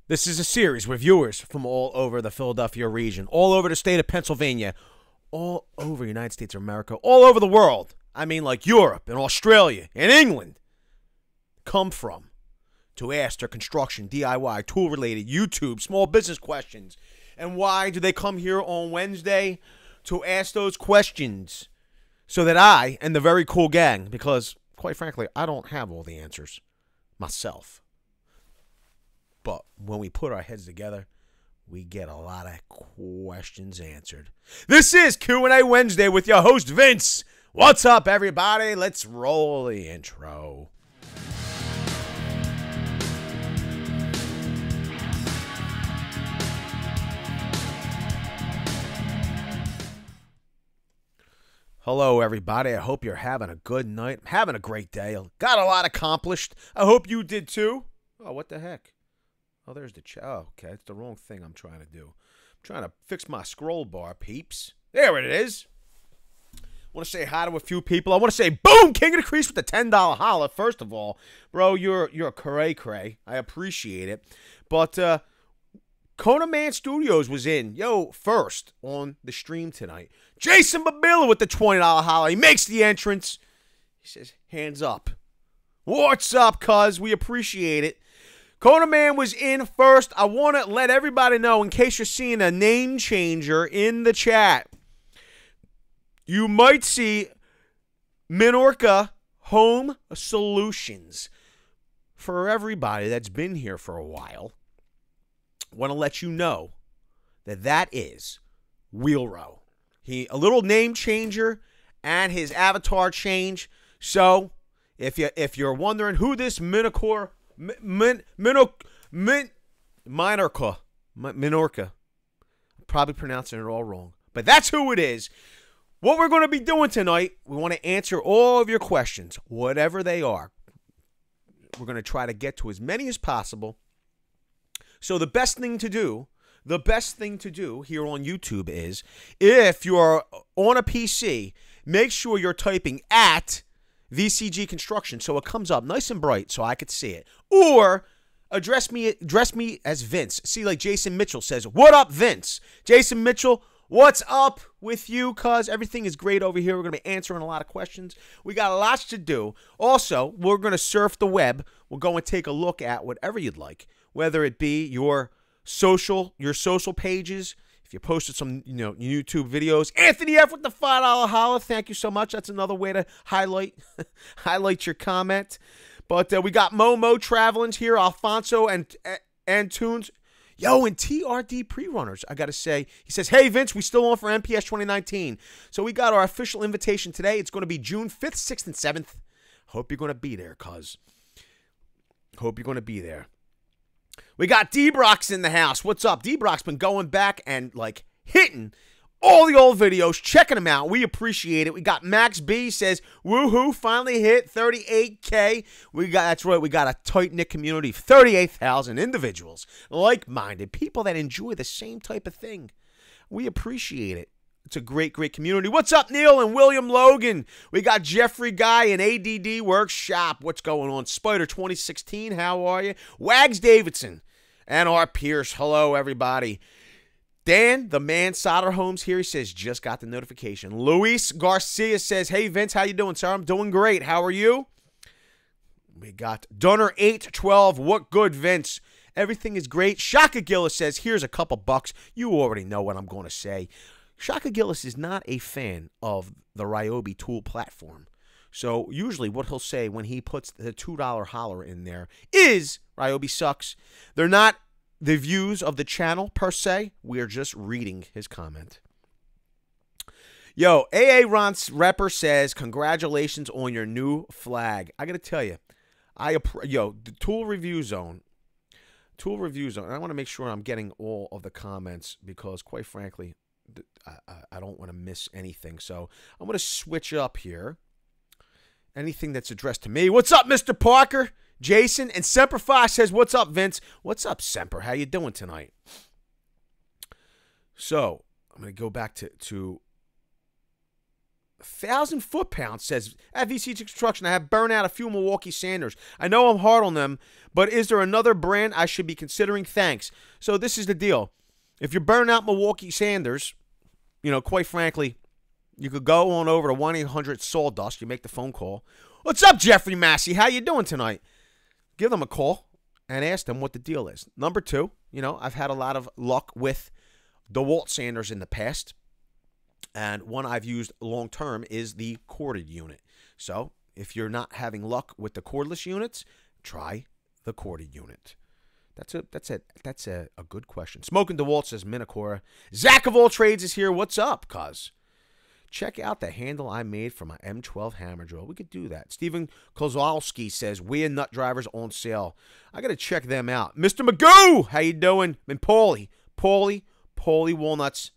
This is a series with viewers from all over the Philadelphia region, all over the state of Pennsylvania, all over the United States of America, all over the world. I mean, like Europe and Australia and England come from to ask their construction, DIY, tool-related, YouTube, small business questions. And why do they come here on Wednesday? To ask those questions so that I and the Very Cool Gang, because, quite frankly, I don't have all the answers myself. But when we put our heads together, we get a lot of questions answered. This is Q&A Wednesday with your host, Vince. What's up, everybody? Let's roll the intro. Hello, everybody. I hope you're having a good night. I'm having a great day. Got a lot accomplished. I hope you did too. Oh, what the heck? Oh, there's the chat. Oh, okay. It's the wrong thing I'm trying to do. I'm trying to fix my scroll bar, peeps. There it is. I want to say hi to a few people. I want to say, boom, King of the Crease with the $10 holla. First of all, bro, you're a cray-cray. I appreciate it. But Conan Man Studios was in, first on the stream tonight. Jason Babilla with the $20 holla. He makes the entrance. He says, hands up. What's up, cuz? We appreciate it. Conan Man was in first. I want to let everybody know, in case you're seeing a name changer in the chat, you might see Minorca Home Solutions. For everybody that's been here for a while, I want to let you know that that is Wheelrow. A little name changer and his avatar change. So if you're wondering who this Minorca, I'm probably pronouncing it all wrong, but that's who it is. What we're going to be doing tonight, we want to answer all of your questions, whatever they are. We're going to try to get to as many as possible. So the best thing to do here on YouTube is, if you're on a PC, make sure you're typing at VCG Construction so it comes up nice and bright so I could see it. Or address me as Vince. See, like Jason Mitchell says, what up, Vince? Jason Mitchell, what's up with you? Cuz everything is great over here. We're going to be answering a lot of questions. We got lots to do. Also, we're going to surf the web. We'll go and take a look at whatever you'd like, whether it be your social pages. If you posted some, YouTube videos. Anthony F with the $5 holla. Thank you so much. That's another way to highlight your comment. But we got Momo Traveling's here, Alfonso and Tunes. And TRD Pre-Runners, I got to say. He says, hey, Vince, we still on for MPS 2019. So we got our official invitation today. It's going to be June 5th, 6th, and 7th. Hope you're going to be there, cuz. Hope you're going to be there. We got D-Brock's in the house. What's up? D-Brock's been going back and, hitting all the old videos, checking them out. We appreciate it. We got Max B says, woohoo, finally hit 38K. That's right, we got a tight-knit community of 38,000 individuals, like-minded, people that enjoy the same type of thing. We appreciate it. It's a great, great community. What's up, Neil and William Logan? We got Jeffrey Guy and ADD Workshop. What's going on? Spider 2016, how are you? Wags Davidson and R. Pierce. Hello, everybody. Dan, the man Solder Homes here, he says, just got the notification. Luis Garcia says, hey, Vince, how you doing, sir? I'm doing great. How are you? We got Dunner 812. What good, Vince? Everything is great. Shaka Gillis says, here's a couple bucks. You already know what I'm going to say. Shaka Gillis is not a fan of the Ryobi tool platform. So usually what he'll say when he puts the $2 holler in there is Ryobi sucks. They're not the views of the channel per se. We are just reading his comment. AA Ron Repper says, congratulations on your new flag. I got to tell you, the Tool Review Zone. I want to make sure I'm getting all of the comments because, quite frankly, I don't want to miss anything. So I'm going to switch up here. Anything that's addressed to me. What's up, Mr. Parker? Jason and Semper Fi says, what's up, Vince? What's up, Semper? How you doing tonight? So I'm going to go back to 1,000 foot-pounds says, at VC Construction, I have burned out a few Milwaukee Sanders. I know I'm hard on them, but is there another brand I should be considering? Thanks. So this is the deal. If you're burning out Milwaukee Sanders, you know, quite frankly, you could go on over to 1-800-SAWDUST. You make the phone call. What's up, Jeffrey Massey? How you doing tonight? Give them a call and ask them what the deal is. Number two, you know, I've had a lot of luck with DeWalt Sanders in the past. And one I've used long-term is the corded unit. So if you're not having luck with the cordless units, try the corded unit. That's a good question. Smoking DeWalt says Minocora. Zach of all trades is here. What's up, cuz? Check out the handle I made for my M12 hammer drill. We could do that. Stephen Kozlowski says weird nut drivers on sale. I got to check them out. Mr. Magoo, how you doing? And Paulie Walnuts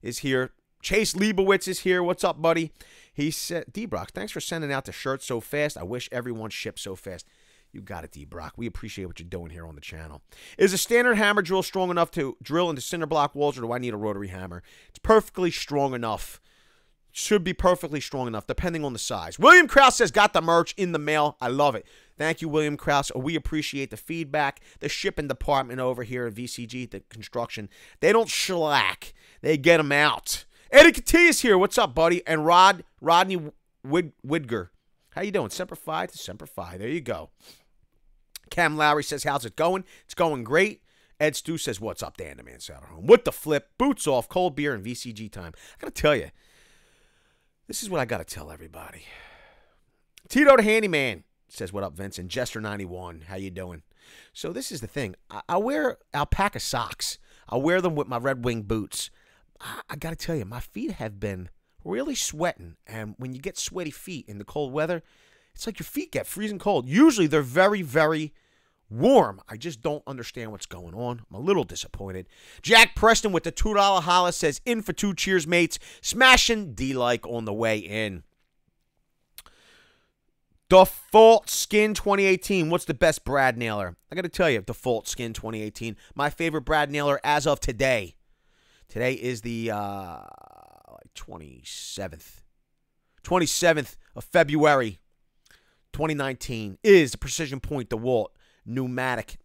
is here. Chase Leibowitz is here. What's up, buddy? He said, D-Brock, thanks for sending out the shirt so fast. I wish everyone shipped so fast. You got it, D-Brock. We appreciate what you're doing here on the channel. Is a standard hammer drill strong enough to drill into cinder block walls, or do I need a rotary hammer? It's perfectly strong enough. Should be perfectly strong enough, depending on the size. William Krause says, got the merch in the mail. I love it. Thank you, William Krause. We appreciate the feedback. The shipping department over here at VCG, the construction, they don't shellac. They get them out. Eddie Katia is here. What's up, buddy? And Rodney Widger. How you doing? Semper Fi to Semper Fi. There you go. Cam Lowry says, how's it going? It's going great. Ed Stu says, what's up, Dan the Man Saddle Home? With the flip, boots off, cold beer, and VCG time. I got to tell you, this is what I got to tell everybody. Tito the Handyman says, what up, Vincent? Jester91, how you doing? So this is the thing. I wear alpaca socks. I wear them with my Red Wing boots. I got to tell you, my feet have been really sweating. And when you get sweaty feet in the cold weather, it's like your feet get freezing cold. Usually they're very, very warm. I just don't understand what's going on. I'm a little disappointed. Jack Preston with the $2 holla says, in for two. Cheers, mates. Smashing D-like on the way in. Default Skin 2018. What's the best Brad nailer? I got to tell you, Default Skin 2018. My favorite Brad nailer as of today. Today is the 27th. 27th of February 2019 is the Precision Point DeWalt pneumatic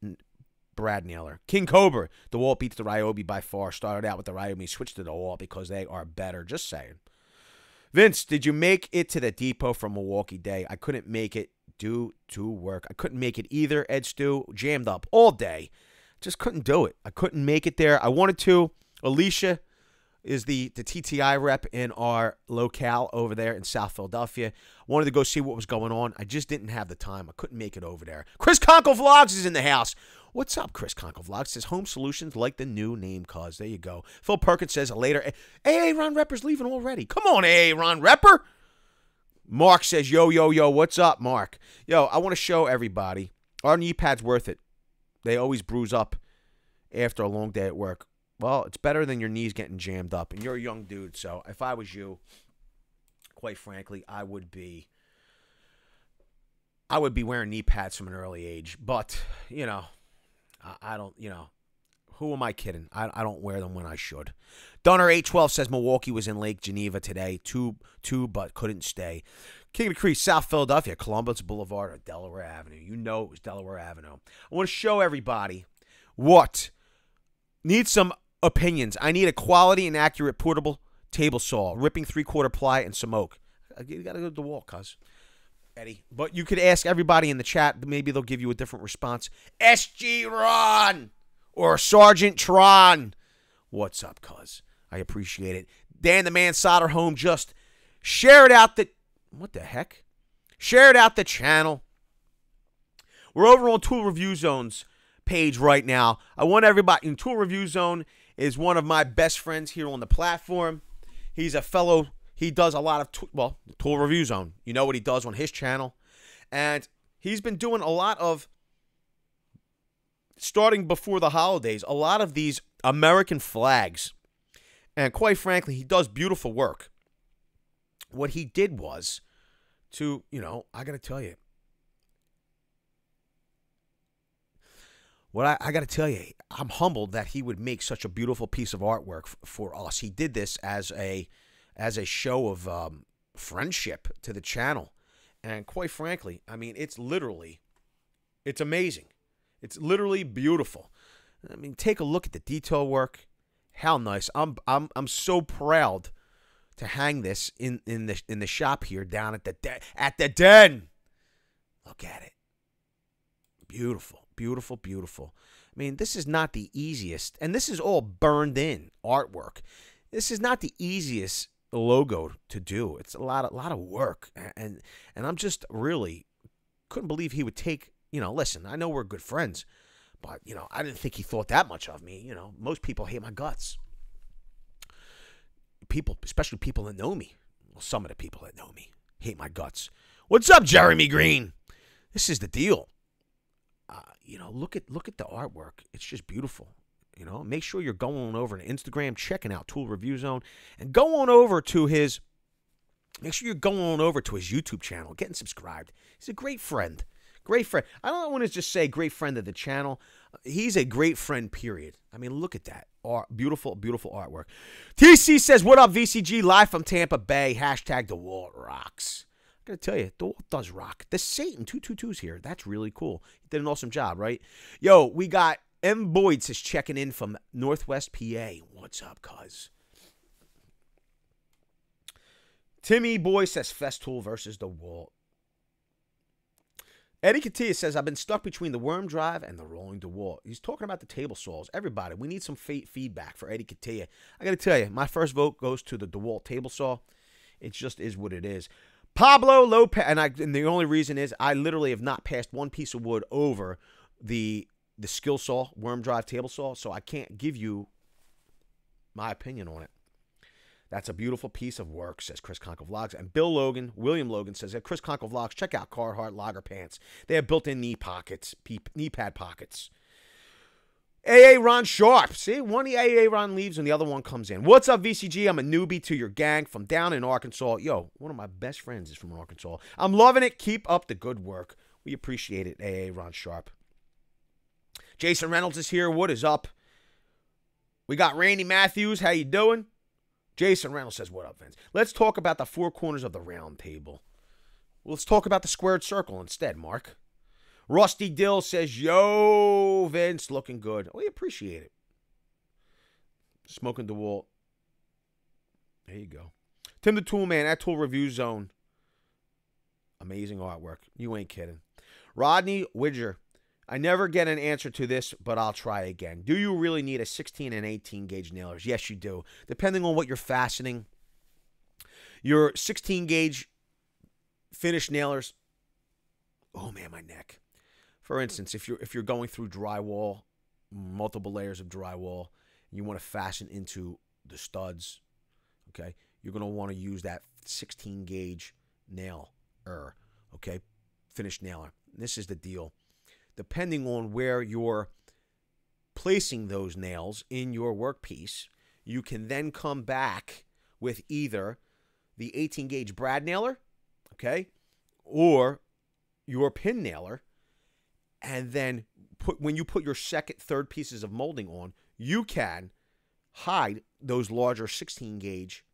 Brad nailer. King Cobra. DeWalt beats the Ryobi by far. Started out with the Ryobi, switched to DeWalt because they are better. Just saying. Vince, did you make it to the depot from Milwaukee Day? I couldn't make it due to work. I couldn't make it either. Ed Stu, jammed up all day. Just couldn't do it. I couldn't make it there. I wanted to. Alicia is the TTI rep in our locale over there in South Philadelphia. Wanted to go see what was going on. I just didn't have the time. I couldn't make it over there. Chris Conkle Vlogs is in the house. What's up, Chris Conkle Vlogs? Says Home Solutions like the new name, cuz. There you go. Phil Perkins says later. Hey, Ron Repper's leaving already. Come on, hey, Ron Repper. Mark says, yo, what's up, Mark? Yo, I want to show everybody. Our knee pad's worth it. They always bruise up after a long day at work. Well, it's better than your knees getting jammed up. And you're a young dude, so if I was you, quite frankly, I would be wearing knee pads from an early age. But, you know, I don't, you know, who am I kidding? I don't wear them when I should. Dunner 812 says Milwaukee was in Lake Geneva today. Two, but couldn't stay. King of the Creek, South Philadelphia, Columbus Boulevard, or Delaware Avenue. You know it was Delaware Avenue. I want to show everybody what needs some opinions. I need a quality and accurate portable table saw, ripping 3/4 ply and some oak. You got to go to the wall, cuz. Eddie. But you could ask everybody in the chat. Maybe they'll give you a different response. SG Ron or Sergeant Tron. What's up, cuz? I appreciate it. Dan the Man Solder Home just shared out the... What the heck? Shared out the channel. We're over on Tool Review Zone's page right now. I want everybody... In Tool Review Zone is one of my best friends here on the platform. He's a fellow... He does a lot of, Tool Review Zone. You know what he does on his channel. And he's been doing a lot of, starting before the holidays, a lot of these American flags. And quite frankly, he does beautiful work. What he did was to, you know, I got to tell you. What I got to tell you, I'm humbled that he would make such a beautiful piece of artwork for us. He did this as a show of friendship to the channel. And quite frankly, I mean, it's amazing. It's literally beautiful. I mean, take a look at the detail work. How nice. I'm so proud to hang this in the shop here down at the den. Look at it. Beautiful, beautiful, beautiful. I mean, this is not the easiest, and this is all burned in artwork. This is not the easiest logo to do. It's a lot of work, and I'm just really couldn't believe he would take. Listen, I know we're good friends, but I didn't think he thought that much of me. Most people hate my guts. People, especially people that know me. Well, some of the people that know me hate my guts. What's up, Jeremy Green? This is the deal. Look at the artwork. It's just beautiful. Make sure you're going over to Instagram, checking out Tool Review Zone, and go on over to his. Make sure you're going on over to his YouTube channel, getting subscribed. He's a great friend. Great friend. I don't want to just say great friend of the channel. He's a great friend, period. I mean, look at that. Beautiful, beautiful artwork. TC says, what up, VCG? Live from Tampa Bay. Hashtag DeWalt rocks. I gotta tell you, DeWalt does rock. The Satan 222's here. That's really cool. He did an awesome job, right? Yo, we got M. Boyd says checking in from Northwest PA. What's up, cuz? Timmy Boy says Festool versus DeWalt. Eddie Catilla says, I've been stuck between the worm drive and the rolling DeWalt. He's talking about the table saws. Everybody, we need some feedback for Eddie Catilla. I got to tell you, my first vote goes to the DeWalt table saw. It just is what it is. Pablo Lopez, and the only reason is I literally have not passed one piece of wood over the skill saw, worm drive table saw, so I can't give you my opinion on it. That's a beautiful piece of work, says Chris Conco Vlogs. And William Logan says, Chris Conco Vlogs, check out Carhartt Lager pants. They have built-in knee pad pockets. AA Ron Sharp. See, one of the AA Ron leaves and the other one comes in. What's up, VCG? I'm a newbie to your gang from down in Arkansas. Yo, one of my best friends is from Arkansas. I'm loving it. Keep up the good work. We appreciate it, AA Ron Sharp. Jason Reynolds is here. What is up? We got Randy Matthews. How you doing? Jason Reynolds says, what up, Vince? Let's talk about the four corners of the round table. Let's talk about the squared circle instead, Mark. Rusty Dill says, yo, Vince, looking good. We appreciate it. Smoking DeWalt. There you go. Tim the Tool Man at Tool Review Zone. Amazing artwork. You ain't kidding. Rodney Widger. I never get an answer to this, but I'll try again. Do you really need a 16 and 18 gauge nailers? Yes, you do. Depending on what you're fastening. Your 16 gauge finished nailers. Oh man, my neck. For instance, if you're going through drywall, multiple layers of drywall, and you want to fasten into the studs, okay, you're going to want to use that 16 gauge nail, okay, finished nailer. This is the deal. Depending on where you're placing those nails in your workpiece, you can then come back with either the 18 gauge brad nailer, okay, or your pin nailer, and then when you put your second, third pieces of molding on, you can hide those larger 16 gauge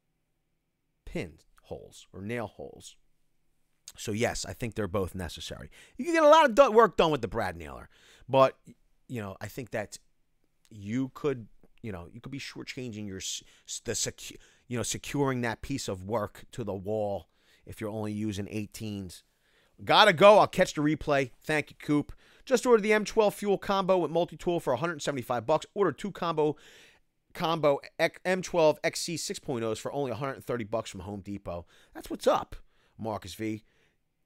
pin holes or nail holes. So yes, I think they're both necessary. You can get a lot of work done with the brad nailer, but I think that you could be shortchanging securing that piece of work to the wall if you're only using 18s. Gotta go. I'll catch the replay. Thank you, Coop. Just ordered the M12 fuel combo with multi-tool for $175. Ordered two combo M12 XC 6.0s for only $130 from Home Depot. That's what's up, Marcus V.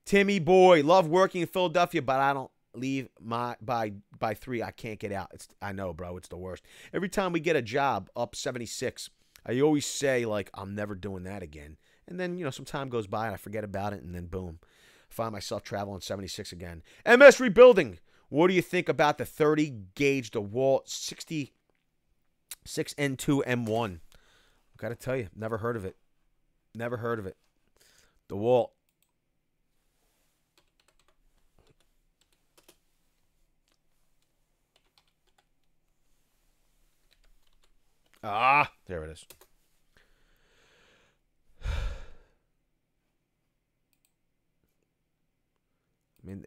Timmy Boy, love working in Philadelphia, but I don't leave by 3. I can't get out. I know, bro. It's the worst. Every time we get a job up 76, I always say, like, I'm never doing that again. And then, some time goes by and I forget about it, and then boom. Find myself traveling 76 again. MS Rebuilding. What do you think about the 30 gauge DeWalt 66N2 M1? Got to tell you, never heard of it. Never heard of it. DeWalt. Ah, there it is. mean,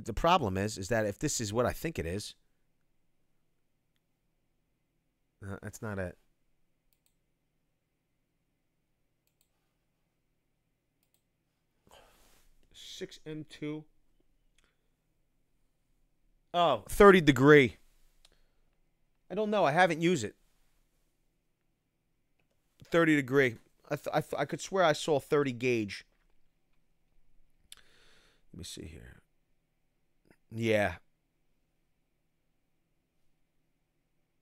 the problem is that if this is what I think it is, that's not it. M2. Oh, 30 degree. I don't know. I haven't used it. 30 degree. I could swear I saw 30 gauge. Let me see here. Yeah.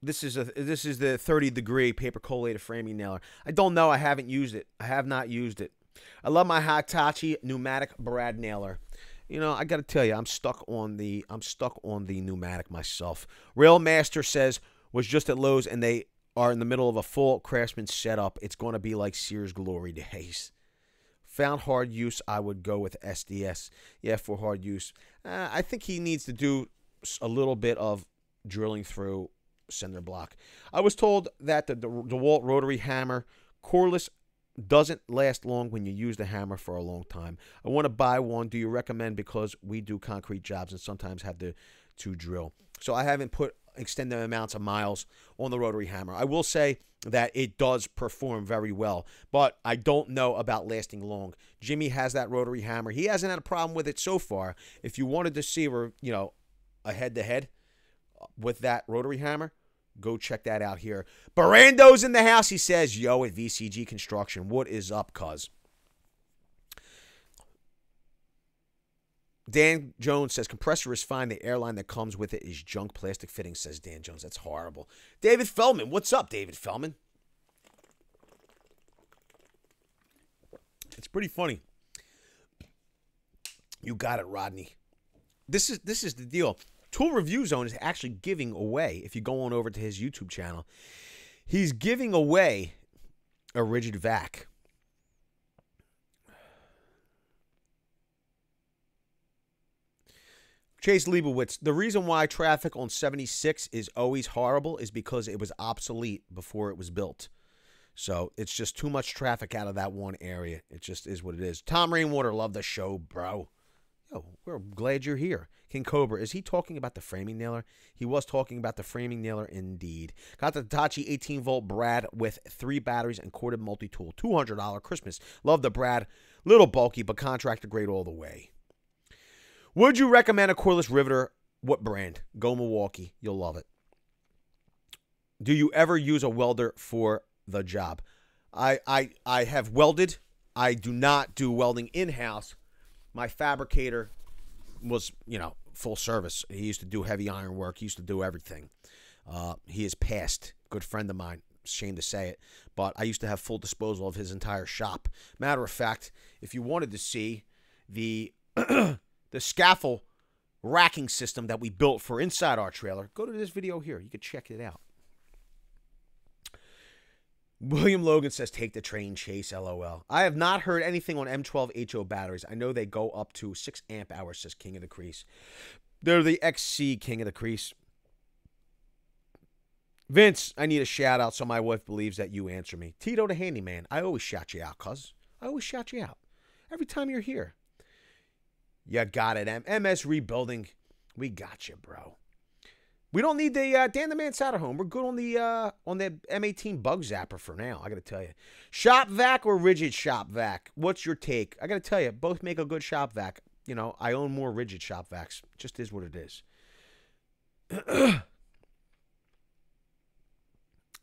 This is the 30 degree paper collated framing nailer. I don't know. I haven't used it. I have not used it. I love my Hitachi pneumatic brad nailer. You know, I got to tell you, I'm stuck on the pneumatic myself. Railmaster says was just at Lowe's and they are in the middle of a full Craftsman setup. It's going to be like Sears Glory days. Found hard use, I would go with SDS. Yeah, for hard use. I think he needs to do a little bit of drilling through cinder block. I was told that the DeWalt rotary hammer, cordless, doesn't last long when you use the hammer for a long time. I want to buy one. Do you recommend? Because we do concrete jobs and sometimes have to drill. So I haven't put extended amounts of miles on the rotary hammer. I will say that it does perform very well, but I don't know about lasting long. Jimmy has that rotary hammer. He hasn't had a problem with it so far. If you wanted to see, you know, a head-to-head with that rotary hammer, go check that out here. Barando's in the house. He says, yo, at VCG Construction. What is up, cuz? Dan Jones says, compressor is fine. The airline that comes with it is junk plastic fitting, says Dan Jones. That's horrible. David Feldman. What's up, David Feldman? It's pretty funny. You got it, Rodney. This is the deal. Tool Review Zone is actually giving away, if you go on over to his YouTube channel, he's giving away a rigid vac. Chase Leibowitz, the reason why traffic on 76 is always horrible is because it was obsolete before it was built. So it's just too much traffic out of that one area. It just is what it is. Tom Rainwater, love the show, bro. Yo, we're glad you're here. King Cobra, is he talking about the framing nailer? He was talking about the framing nailer indeed. Got the Hitachi 18-volt Brad with 3 batteries and corded multi-tool. $200 Christmas. Love the Brad. Little bulky, but contractor grade all the way. Would you recommend a cordless riveter? What brand? Go Milwaukee. You'll love it. Do you ever use a welder for the job? I have welded. I do not do welding in-house. My fabricator was, you know, full service. He used to do heavy iron work. He used to do everything. He is passed. Good friend of mine. Shame to say it. But I used to have full disposal of his entire shop. Matter of fact, if you wanted to see the the scaffold racking system that we built for inside our trailer, go to this video here. You can check it out. William Logan says, take the train, Chase, LOL. I have not heard anything on M12 HO batteries. I know they go up to 6 amp hours, says King of the Crease. They're the XC King of the Crease. Vince, I need a shout out so my wife believes that you answer me. Tito the Handyman, I always shout you out, cuz. I always shout you out. Every time you're here. You got it, MS Rebuilding. We got you, bro. We don't need the Dan the Man Satter Home. We're good on the M18 Bug Zapper for now, I got to tell you. Shop vac or rigid shop vac? What's your take? I got to tell you, both make a good shop vac. You know, I own more rigid shop vacs. Just is what it is.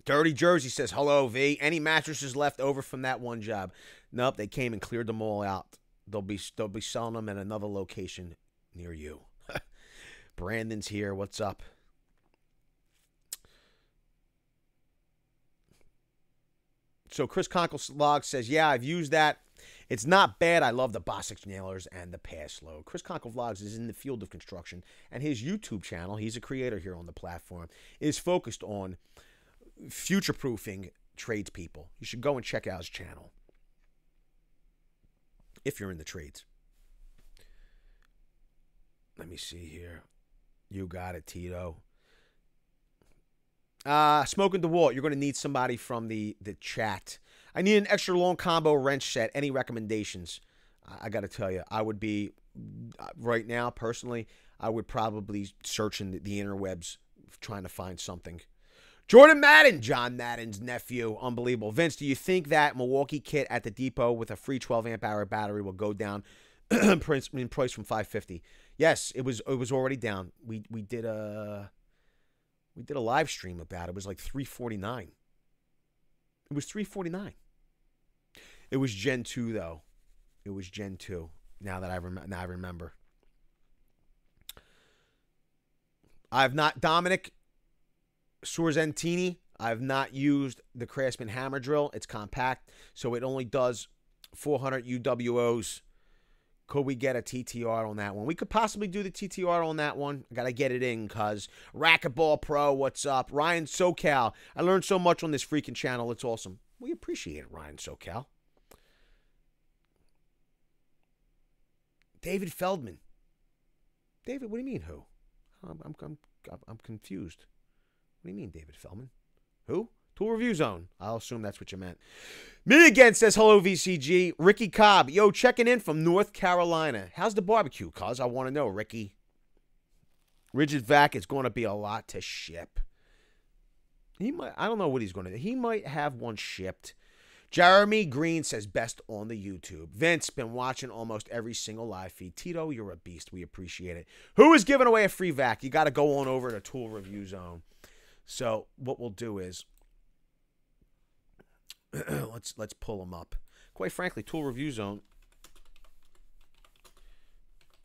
Dirty Jersey says, hello, V. Any mattresses left over from that one job? Nope, they came and cleared them all out. They'll be selling them at another location near you. Brandon's here. What's up? So Chris Conkelslog says, yeah, I've used that. It's not bad. I love the Bossix nailers and the pass load. Chris Conkle Vlogs is in the field of construction, and his YouTube channel, he's a creator here on the platform, is focused on future-proofing tradespeople. You should go and check out his channel if you're in the trades. Let me see here. You got it, Tito. Smoking DeWalt, you're going to need somebody from the chat. I need an extra long combo wrench set. Any recommendations? I got to tell you, I would be right now, personally, I would probably search in the interwebs trying to find something. Jordan Madden, John Madden's nephew. Unbelievable. Vince, do you think that Milwaukee kit at the depot with a free 12 amp hour battery will go down in price from $550? Yes, it was already down. We did a live stream about it. It was like $349. It was $349. It was Gen 2 though. It was Gen 2. Now I remember. I've not, Dominic Sorzentini, I've not used the Craftsman hammer drill. It's compact, so it only does 400 UWOs. Could we get a TTR on that one? We could possibly do the TTR on that one. Got to get it in, cuz. Racquetball Pro, what's up? Ryan SoCal, I learned so much on this freaking channel. It's awesome. We appreciate it, Ryan SoCal. David Feldman. David, what do you mean, who? I'm confused. What do you mean, David Feldman? Who? Tool Review Zone. I'll assume that's what you meant. Me again says, hello, VCG. Ricky Cobb. Yo, checking in from North Carolina. How's the barbecue, cuz? I want to know, Ricky. Rigid Vac is going to be a lot to ship. I don't know what he's going to do. He might have one shipped. Jeremy Green says, best on the YouTube. Vince, been watching almost every single live feed. Tito, you're a beast. We appreciate it. Who is giving away a free vac? You got to go on over to Tool Review Zone. So what we'll do is, let's pull them up. Quite frankly, Tool Review Zone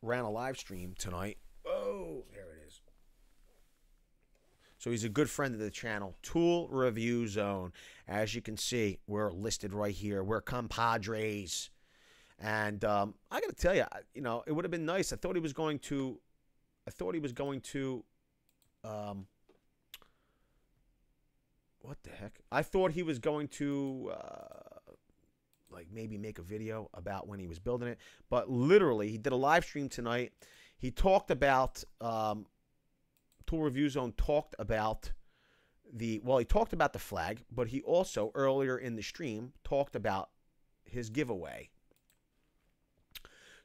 ran a live stream tonight. Oh, there it is. So he's a good friend of the channel. Tool Review Zone. As you can see, we're listed right here. We're compadres. And I got to tell you, it would have been nice. I thought he was going to what the heck? I thought he was going to like maybe make a video about when he was building it. But literally, he did a live stream tonight. He talked about Tool Review Zone talked about he talked about the flag, but he also earlier in the stream talked about his giveaway.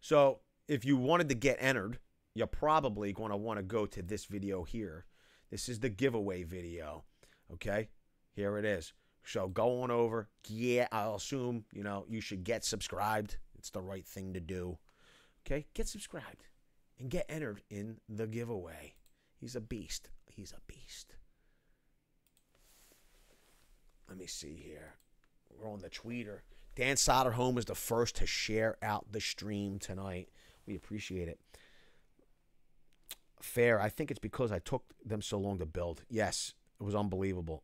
So if you wanted to get entered, you're probably going to want to go to this video here. This is the giveaway video. Okay, here it is. So go on over. Yeah, I'll assume, you should get subscribed. It's the right thing to do. Okay, get subscribed and get entered in the giveaway. He's a beast. He's a beast. Let me see here. We're on the tweeter. Dan Soderholm is the first to share out the stream tonight. We appreciate it. Fair. I think it's because I took them so long to build. Yes, it was unbelievable.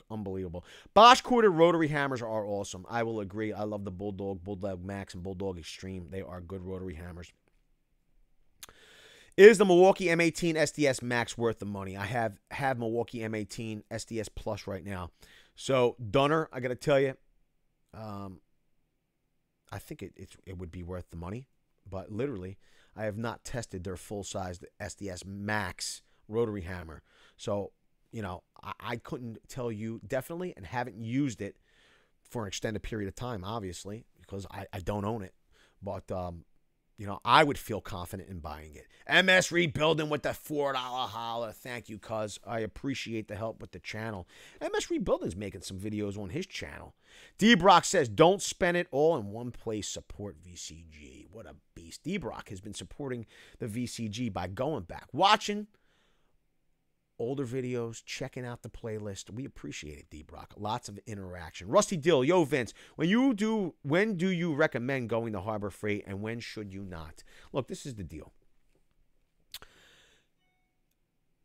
Unbelievable. Bosch quarter rotary hammers are awesome. I will agree. I love the Bulldog, Bulldog Max, and Bulldog Extreme. They are good rotary hammers. Is the Milwaukee M18 SDS Max worth the money? I have Milwaukee M18 SDS Plus right now. So, Dunner, I got to tell you, I think it would be worth the money. But literally, I have not tested their full-sized SDS Max rotary hammer. So, I couldn't tell you definitely, and haven't used it for an extended period of time, obviously, because I don't own it. But, I would feel confident in buying it. MS Rebuilding with the $4 holler. Thank you, cuz. I appreciate the help with the channel. MS Rebuilding's making some videos on his channel. D-Brock says, don't spend it all in one place. Support VCG. What a beast. D-Brock has been supporting the VCG by going back, watching older videos, checking out the playlist. We appreciate it, D-Brock. Lots of interaction. Rusty Dill, yo, Vince, when do you recommend going to Harbor Freight, and when should you not? Look, this is the deal.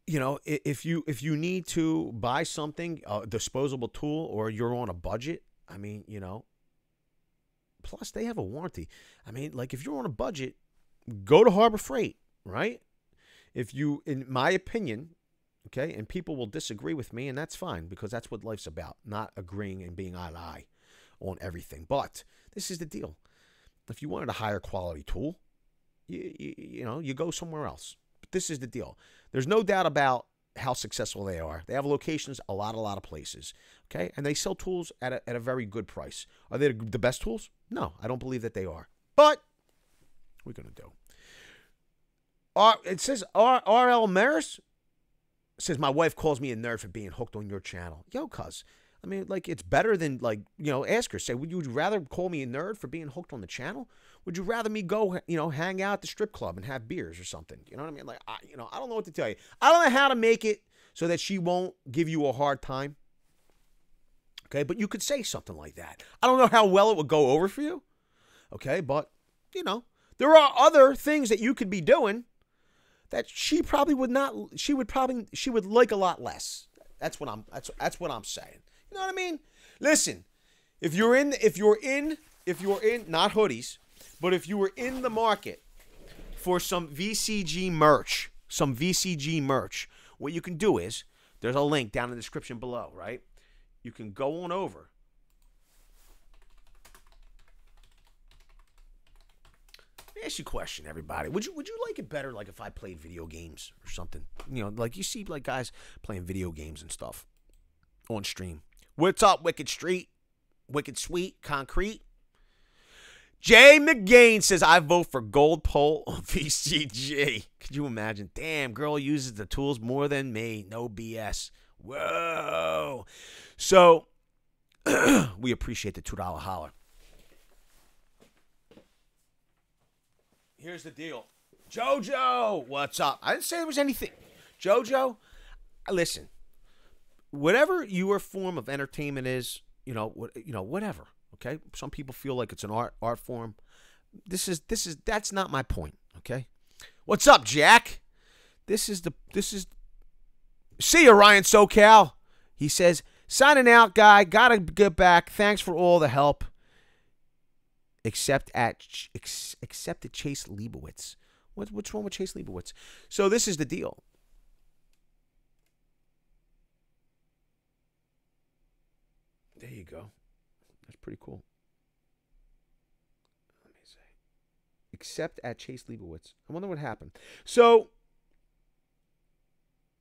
If you need to buy something, a disposable tool, or you're on a budget, plus they have a warranty. If you're on a budget, go to Harbor Freight, right? In my opinion, okay, and people will disagree with me, and that's fine, because that's what life's about, not agreeing and being eye to eye on everything. But this is the deal. If you wanted a higher quality tool, you go somewhere else. But this is the deal. There's no doubt about how successful they are. They have locations a lot of places, okay? And they sell tools at a very good price. Are they the best tools? No, I don't believe that they are. But what are we going to do? It says RL Maris says my wife calls me a nerd for being hooked on your channel. Yo, cuz. I mean, like, it's better than, like, ask her. Say, would you rather call me a nerd for being hooked on the channel? Would you rather me go, hang out at the strip club and have beers or something? You know what I mean? Like, I don't know what to tell you. I don't know how to make it so that she won't give you a hard time. Okay, but you could say something like that. I don't know how well it would go over for you. Okay, but, there are other things that you could be doing that she probably would not, she would like a lot less. That's what I'm saying. You know what I mean? Listen, if you're in, not hoodies, but if you were in the market for some VCG merch, what you can do is, there's a link down in the description below, right? You can go on over. Let me ask you a question, everybody. Would you like it better, like, if I played video games or something? Like, you see, like, guys playing video games and stuff on stream. What's up, Wicked Street? Wicked Sweet? Concrete? Jay McGain says, I vote for Gold Pole on VCG. Could you imagine? Damn, girl uses the tools more than me. No BS. Whoa. So, we appreciate the $2 holler. Here's the deal. JoJo, what's up? I didn't say there was anything. JoJo, listen. Whatever your form of entertainment is, whatever. Okay? Some people feel like it's an art form. That's not my point, okay? What's up, Jack? See you, Ryan SoCal. He says, signing out, guy. Gotta get back. Thanks for all the help. Except at Chase Leibowitz. What's wrong with Chase Leibowitz? So this is the deal. There you go. That's pretty cool. Let me see. Except at Chase Leibowitz. I wonder what happened. So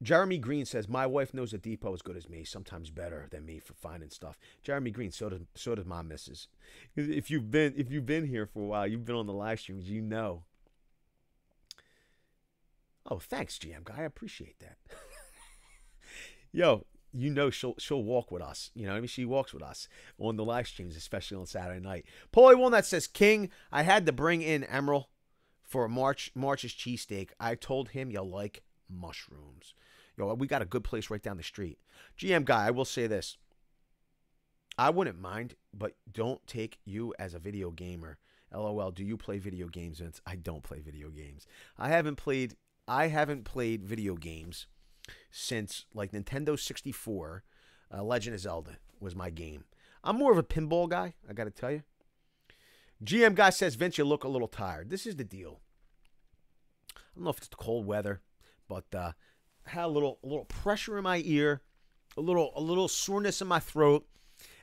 Jeremy Green says, my wife knows the depot as good as me, sometimes better than me for finding stuff. Jeremy Green, so does my missus. If you've been here for a while, you've been on the live streams, you know. Oh, thanks, GM guy. I appreciate that. Yo, she'll walk with us. You know what I mean? She walks with us on the live streams, especially on Saturday night. Paulie Walnut says, King, I had to bring in Emerald for March's cheesesteak. I told him you'll like mushrooms. Yo, we got a good place right down the street. GM guy, I will say this. I wouldn't mind, but don't take you as a video gamer. LOL, do you play video games, Vince? I don't play video games. I haven't played video games since, like, Nintendo 64. Legend of Zelda was my game. I'm more of a pinball guy, I got to tell you. GM guy says, Vince, you look a little tired. This is the deal. I don't know if it's the cold weather, but I had a little pressure in my ear, a little soreness in my throat,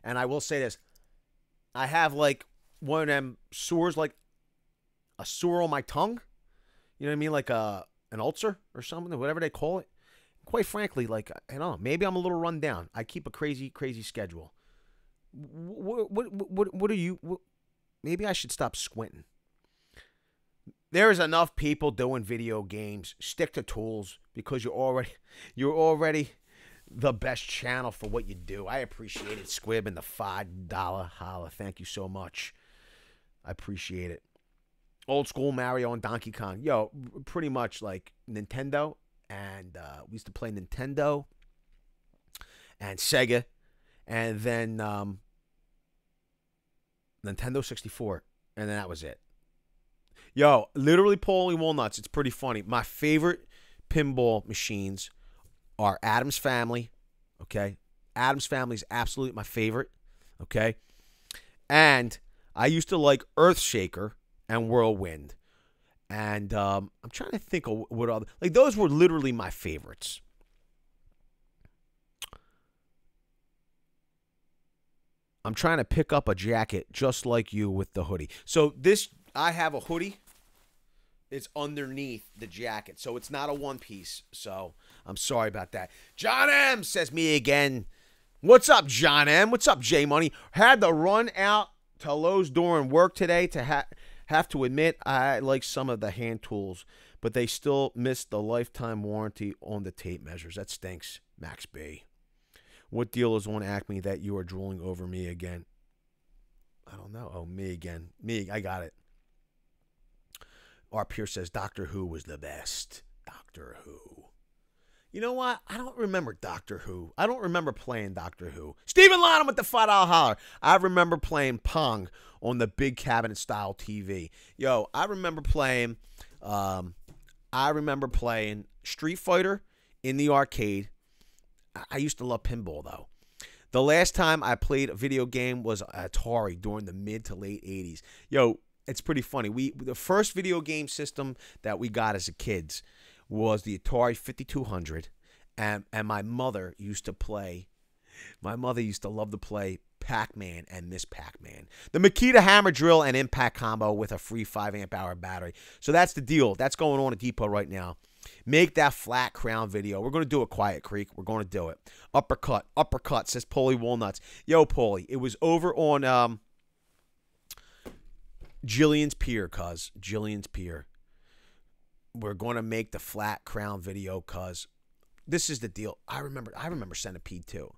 and I will say this: I have, like, one of them sores, like a sore on my tongue. You know what I mean, like an ulcer or something, or whatever they call it. Quite frankly, like, I don't know, maybe I'm a little run down. I keep a crazy schedule. What are you? Maybe I should stop squinting. There's enough people doing video games. Stick to tools, because you're already the best channel for what you do. I appreciate it, Squib, and the $5 holla. Thank you so much. I appreciate it. Old school Mario and Donkey Kong. Yo, pretty much like Nintendo, and we used to play Nintendo and Sega, and then Nintendo 64, and then that was it. Yo, literally, Paulie Walnuts, it's pretty funny. My favorite pinball machines are Addams Family, okay? Addams Family is absolutely my favorite, okay? And I used to like Earthshaker and Whirlwind. And I'm trying to think of what other... Like, those were literally my favorites. I'm trying to pick up a jacket just like you with the hoodie. So this... I have a hoodie. It's underneath the jacket, so it's not a one piece. So I'm sorry about that. John M says, me again. What's up, John M? What's up, J Money? Had to run out to Lowe's door and work today to have to admit I like some of the hand tools, but they still missed the lifetime warranty on the tape measures. That stinks, Max B. What deal is on Acme that you are drooling over me again? I don't know. Oh, me again. Me, I got it. R. Pierce says Doctor Who was the best. Doctor Who. You know what? I don't remember Doctor Who. I don't remember playing Doctor Who. Stephen Lonham with the $5 holler. I remember playing Pong on the big cabinet style TV. Yo, I remember playing Street Fighter in the arcade. I used to love pinball though. The last time I played a video game was Atari during the mid to late 80s. Yo, it's pretty funny. The first video game system that we got as a kids was the Atari 5200, and my mother used to play. My mother used to love to play Pac-Man and Miss Pac-Man. The Makita hammer drill and impact combo with a free 5 amp hour battery. So that's the deal. That's going on at Depot right now. Make that flat crown video. We're going to do it, Quiet Creek. We're going to do it. Uppercut, says Paulie Walnuts. Yo, Paulie, it was over on Jillian's Pier, cuz. Jillian's Pier. We're going to make the flat crown video, cuz. This is the deal. I remember Centipede too.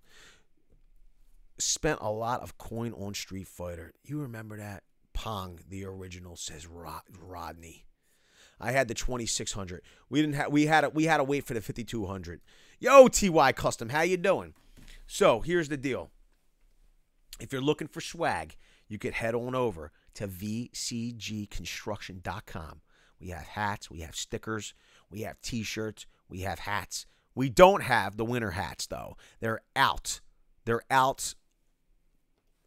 Spent a lot of coin on Street Fighter. You remember that? Pong, the original, says Rodney. I had the 2600. We had to wait for the 5200. Yo, TY Custom, how you doing? So here's the deal. If you're looking for swag, you could head on over to vcgconstruction.com. We have hats, we have stickers, we have t-shirts, we have hats. We don't have the winter hats though. They're out. They're out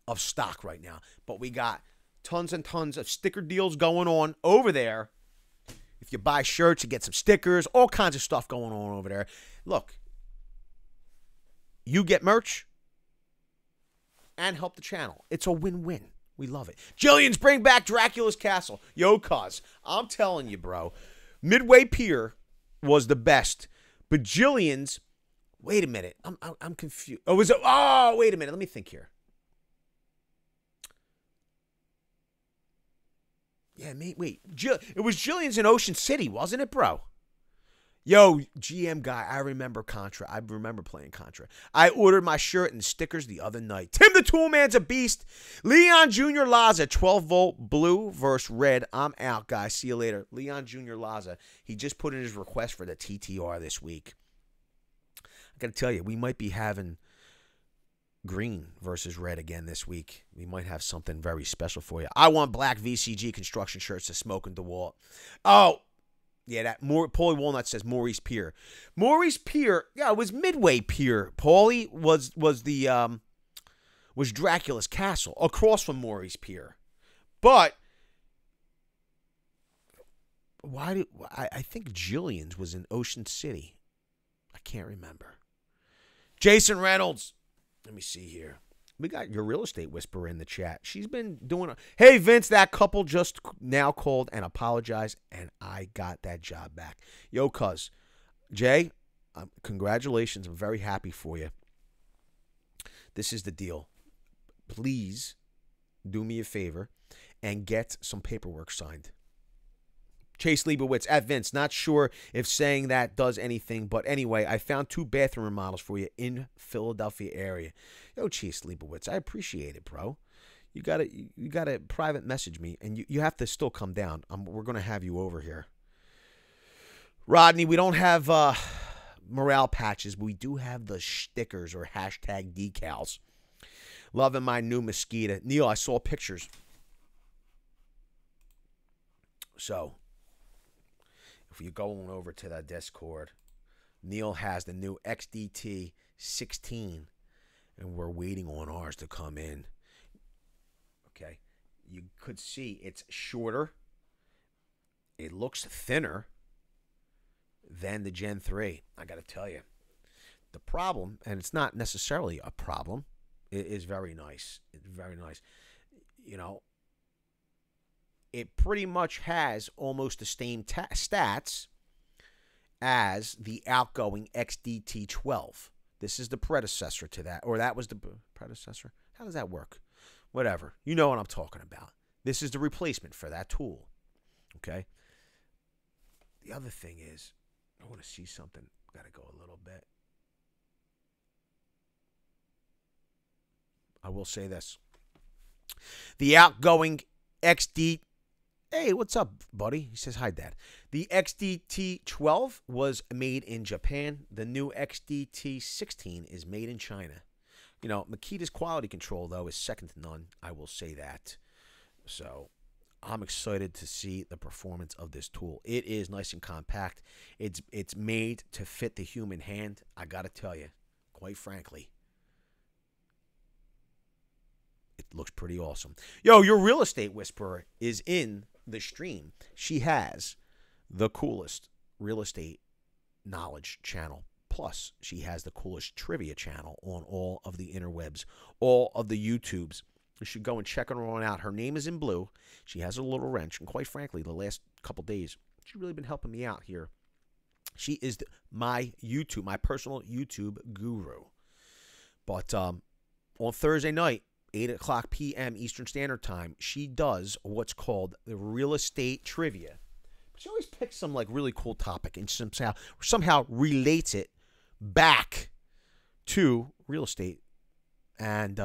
of stock right now. But we got tons and tons of sticker deals going on over there. If you buy shirts, you get some stickers, all kinds of stuff going on over there. Look, you get merch and help the channel. It's a win-win. We love it. Jillian's bring back Dracula's Castle. Yo, cuz, I'm telling you, bro. Midway Pier was the best. But Jillian's, wait a minute. I'm confused. Oh, wait a minute. Let me think here. Yeah, wait. It was Jillian's in Ocean City, wasn't it, bro? Yo, GM guy, I remember Contra. I remember playing Contra. I ordered my shirt and stickers the other night. Tim the Toolman's a beast. Leon Jr. Laza, 12-volt blue versus red. I'm out, guys. See you later. Leon Jr. Laza, he just put in his request for the TTR this week. I got to tell you, we might be having green versus red again this week. We might have something very special for you. I want black VCG construction shirts to smoke in DeWalt. Oh, yeah, that Paulie Walnut says Maurice Pier. Maurice Pier, yeah, it was Midway Pier. Paulie was Dracula's Castle across from Maurice Pier. But I think Jillian's was in Ocean City. I can't remember. Jason Reynolds. Let me see here. We got your real estate whisperer in the chat. She's been doing hey, Vince, that couple just now called and apologized, and I got that job back. Yo, cuz. Jay, congratulations. I'm very happy for you. This is the deal. Please do me a favor and get some paperwork signed. Chase Leibowitz at Vince. Not sure if saying that does anything, but anyway, I found 2 bathroom remodels for you in Philadelphia area. Yo, Chase Leibowitz, I appreciate it, bro. You gotta private message me, and you have to still come down. We're gonna have you over here. Rodney, we don't have morale patches, but we do have the stickers or hashtag decals. Loving my new mosquito. Neil, I saw pictures. So if you go on over to the Discord, Neil has the new XDT 16, and we're waiting on ours to come in. Okay, you could see it's shorter. It looks thinner than the Gen 3. I got to tell you, the problem, and it's not necessarily a problem, it is very nice. It's very nice. You know, it pretty much has almost the same stats as the outgoing XDT-12. This is the predecessor to that, or that was the predecessor. How does that work? Whatever. You know what I'm talking about. This is the replacement for that tool. Okay? the other thing is, I want to see something. Got to go a little bit. I will say this. The outgoing XD. Hey, what's up, buddy? He says, hi, Dad. The XDT-12 was made in Japan. The new XDT-16 is made in China. You know, Makita's quality control, though, is second to none. I will say that. So I'm excited to see the performance of this tool. It is nice and compact. It's made to fit the human hand. I got to tell you, quite frankly, it looks pretty awesome. Yo, your real estate whisperer is in the stream. She has the coolest real estate knowledge channel. Plus, she has the coolest trivia channel on all of the interwebs, all of the YouTubes. You should go and check her on out. Her name is in blue. She has a little wrench. And quite frankly, the last couple days, she's really been helping me out here. She is my personal YouTube guru. But on Thursday night, 8 o'clock p.m. Eastern Standard Time, she does what's called the real estate trivia. But she always picks some like really cool topic and somehow relates it back to real estate. And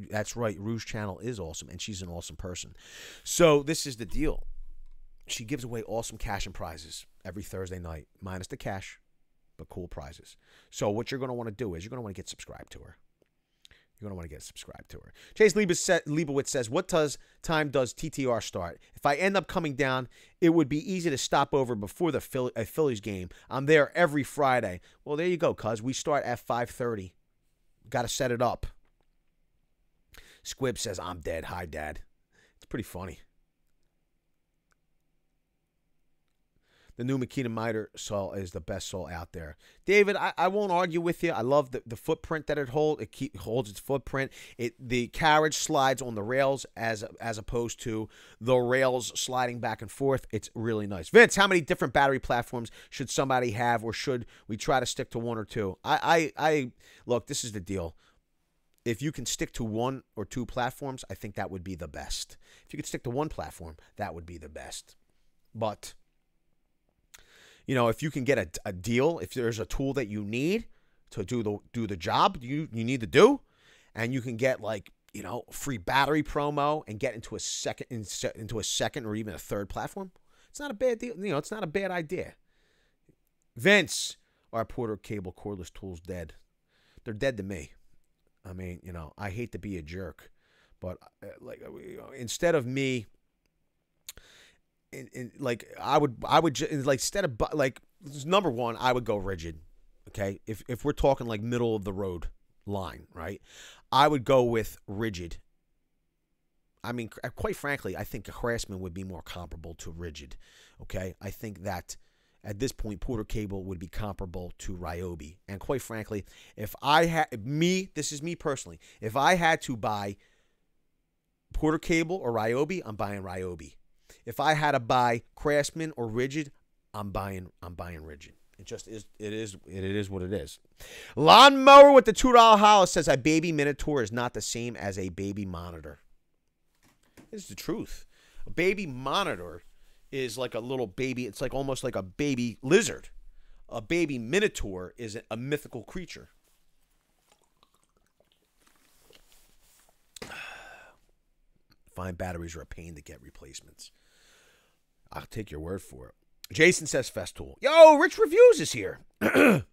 that's right, Rouge Channel is awesome, and she's an awesome person. So this is the deal. She gives away awesome cash and prizes every Thursday night, minus the cash, but cool prizes. So what you're going to want to do is you're going to want to get subscribed to her. You're going to want to get subscribed to her. Chase Leibowitz says, what time does TTR start? If I end up coming down, it would be easy to stop over before the Phillies game. I'm there every Friday. Well, there you go, cuz. We start at 5:30. Got to set it up. Squib says, I'm dead. Hi, Dad. It's pretty funny. The new Makita miter saw is the best saw out there. David, I won't argue with you. I love the footprint that it holds. It holds its footprint. The carriage slides on the rails as opposed to the rails sliding back and forth. It's really nice. Vince, how many different battery platforms should somebody have, or should we try to stick to one or two? I look, this is the deal. If you can stick to one or two platforms, I think that would be the best. If you could stick to one platform, that would be the best. But you know, if you can get a deal, if there's a tool that you need to do the job you need to do, and you can get like, you know, free battery promo and get into a second or even a third platform, it's not a bad deal. You know, it's not a bad idea. Vince, our Porter Cable cordless tools dead. They're dead to me. I mean, you know, I hate to be a jerk, but like, instead of me. Like I would like, instead of like, number one, I would go rigid. Okay, if we're talking like middle of the road line, right? I would go with rigid. I mean, quite frankly, I think a Craftsman would be more comparable to rigid. Okay, I think that at this point, Porter Cable would be comparable to Ryobi. And quite frankly, if I had this is me personally, if I had to buy Porter Cable or Ryobi, I'm buying Ryobi. If I had to buy Craftsman or rigid, I'm buying rigid. It just is. It is what it is. Lawnmower with the $2 holla says a baby Minotaur is not the same as a baby monitor. It's the truth. A baby monitor is like a little baby. It's like almost like a baby lizard. A baby Minotaur is a mythical creature. Fine batteries are a pain to get replacements. I'll take your word for it. Jason says Festool. Yo, Rich Reviews is here. Let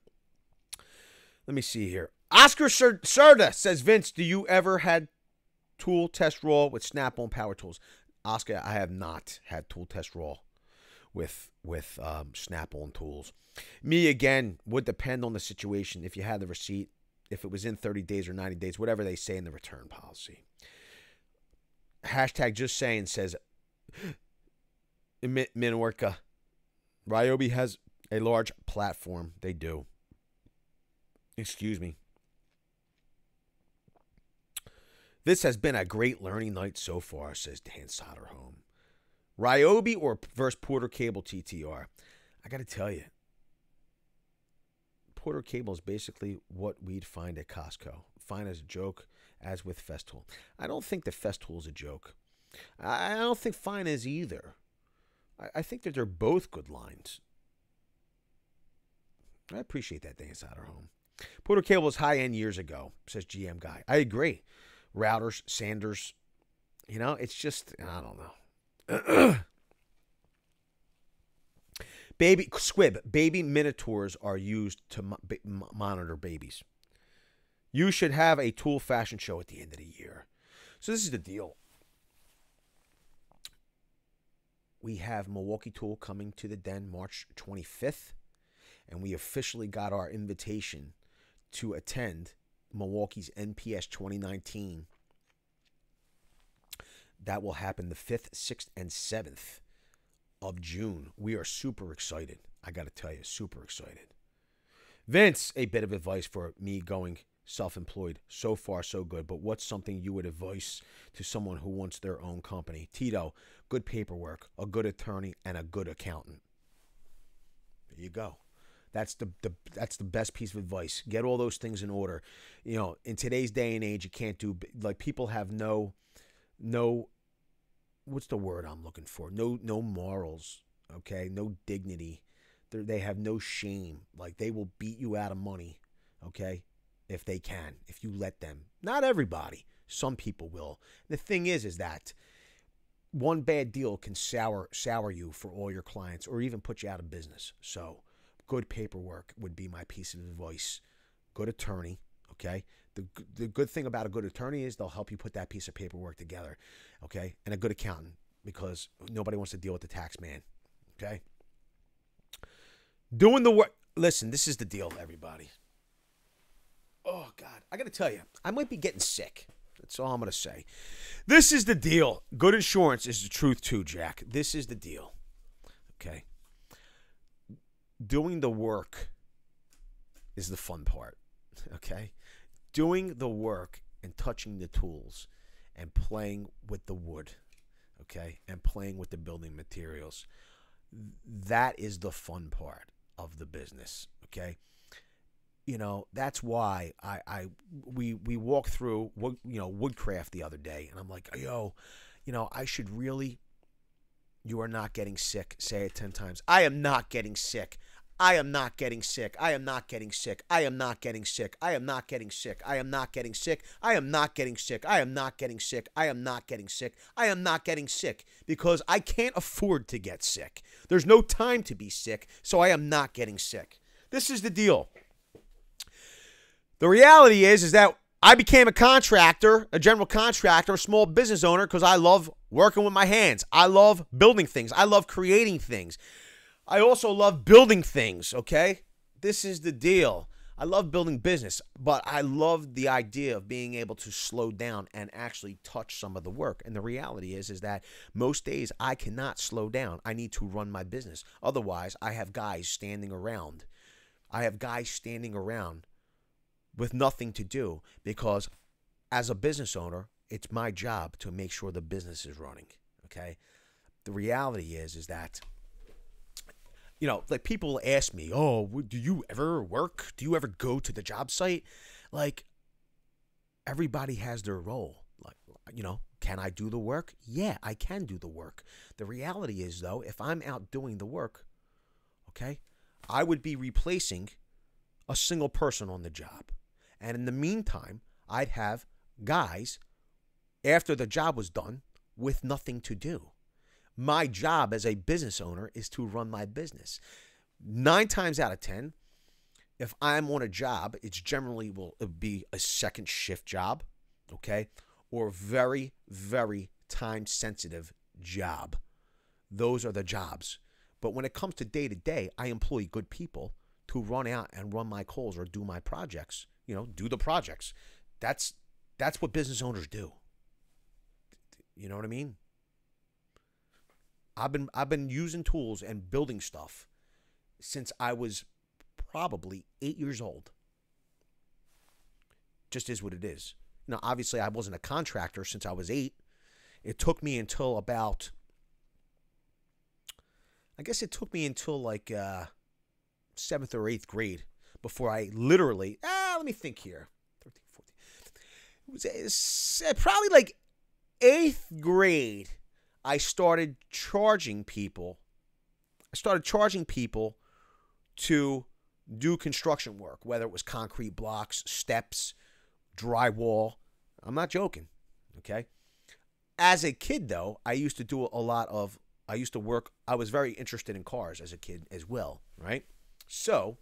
me see here. Oscar Serda says, Vince, do you ever had tool test raw with Snap-on power tools? Oscar, I have not had tool test raw with Snap-on tools. Me, again, would depend on the situation. If you had the receipt, if it was in 30 days or 90 days, whatever they say in the return policy. Hashtag just saying says, Minorca. Ryobi has a large platform. They do. Excuse me. This has been a great learning night so far, says Dan Soderholm. Ryobi or versus Porter Cable TTR? I got to tell you, Porter Cable is basically what we'd find at Costco. Fine as a joke, as with Festool. I don't think the Festool is a joke. I don't think Fine is either. I think that they're both good lines. I appreciate that day inside our home. Porter cable was high-end years ago, says GM Guy. I agree. Routers, Sanders, it's just, I don't know. Baby minotaurs are used to monitor babies. You should have a tool fashion show at the end of the year. So this is the deal. We have Milwaukee Tool coming to the Den March 25th, and we officially got our invitation to attend Milwaukee's NPS 2019. That will happen the 5th, 6th, and 7th of June. We are super excited. I got to tell you, super excited. Vince, a bit of advice for me going self-employed. So far, so good. But what's something you would advise to someone who wants their own company? Tito, good paperwork, a good attorney, and a good accountant. There you go. That's the best piece of advice. Get all those things in order. In today's day and age, you can't do, like, people have no what's the word I'm looking for? No morals, okay? No dignity. They have no shame. Like, they will beat you out of money, okay? If they can, if you let them. Not everybody. Some people will. The thing is that one bad deal can sour you for all your clients or even put you out of business. So, good paperwork would be my piece of advice. Good attorney, okay? The good thing about a good attorney is they'll help you put that piece of paperwork together, okay? And a good accountant, because nobody wants to deal with the tax man, okay? Doing the work. Listen, this is the deal, everybody. Oh, God. I got to tell you, I might be getting sick. That's all I'm going to say. This is the deal. Good insurance is the truth, too, Jack. This is the deal, okay? Doing the work is the fun part, okay? Doing the work and touching the tools and playing with the wood, okay, and playing with the building materials, that is the fun part of the business, okay? That's why we walked through Woodcraft the other day, and I'm like, I should really. You are not getting sick. Say it 10 times. I am not getting sick. I am not getting sick. I am not getting sick. I am not getting sick. I am not getting sick. I am not getting sick. I am not getting sick. I am not getting sick. I am not getting sick. I am not getting sick because I can't afford to get sick. There's no time to be sick, so I am not getting sick. This is the deal. The reality is that I became a contractor, a general contractor, a small business owner because I love working with my hands. I love building things. I love creating things. I also love building things, okay? This is the deal. I love building business, but I love the idea of being able to slow down and actually touch some of the work. And the reality is that most days I cannot slow down. I need to run my business. Otherwise, I have guys standing around. With nothing to do because as a business owner, it's my job to make sure the business is running, okay? The reality is that, like people ask me, oh, do you ever work? Do you ever go to the job site? Like, everybody has their role. Like, can I do the work? Yeah, I can do the work. The reality is, though, if I'm out doing the work, okay, I would be replacing a single person on the job. And in the meantime, I'd have guys, after the job was done, with nothing to do. My job as a business owner is to run my business. 9 times out of 10, if I'm on a job, it's generally will be a second shift job, okay, or very, very time-sensitive job. Those are the jobs. But when it comes to day-to-day, I employ good people to run out and run my calls or do my projects. Do the projects. That's what business owners do. You know what I mean? I've been using tools and building stuff since I was probably 8 years old. Just is what it is. Obviously I wasn't a contractor since I was 8. It took me until like 7th or 8th grade before I literally, let me think here. 13, 14. It was probably like 8th grade. I started charging people started charging people to do construction work, whether it was concrete blocks, steps, drywall. I'm not joking, okay? As a kid, though, I used to work, I was very interested in cars as a kid as well, right? So,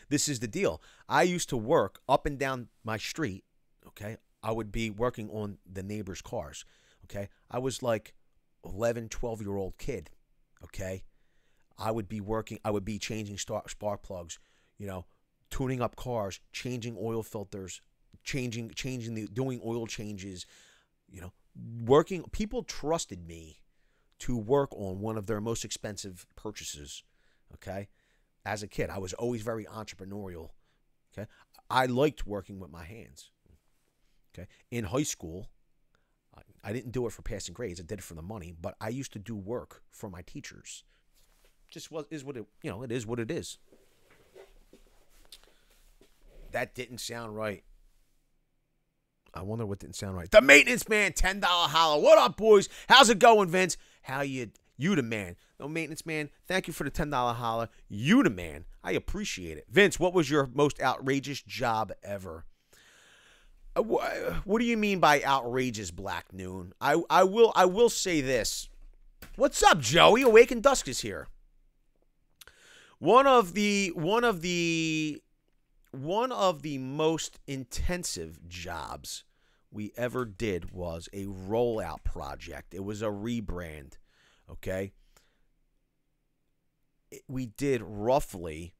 this is the deal. I used to work up and down my street, okay? I would be working on the neighbors' cars, okay? I was like 11, 12-year-old kid, okay? I would be changing spark plugs, tuning up cars, changing oil filters, doing oil changes, working. People trusted me to work on one of their most expensive purchases, okay? As a kid, I was always very entrepreneurial, okay? I liked working with my hands, okay? In high school, I didn't do it for passing grades. I did it for the money, but I used to do work for my teachers. It is what it is. That didn't sound right. I wonder what didn't sound right. The maintenance man, $10 holler. What up, boys? How's it going, Vince? How you the man. No, maintenance man, thank you for the $10 holler. You the man. I appreciate it. Vince, what was your most outrageous job ever? What do you mean by outrageous, Black Noon? I will say this. What's up, Joey? Awakened Dusk is here. One of the most intensive jobs we ever did was a rollout project. It was a rebrand, okay? We did roughly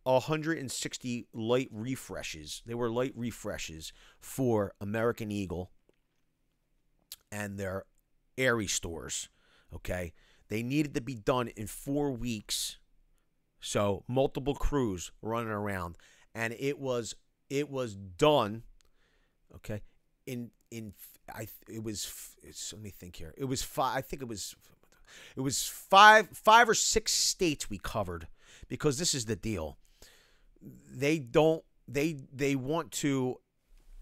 160 light refreshes. They were light refreshes for American Eagle and their Aerie stores, okay? They needed to be done in 4 weeks. So multiple crews running around, and it was done, okay. Let me think here. It was five. I think it was five or six states we covered, because this is the deal. They want to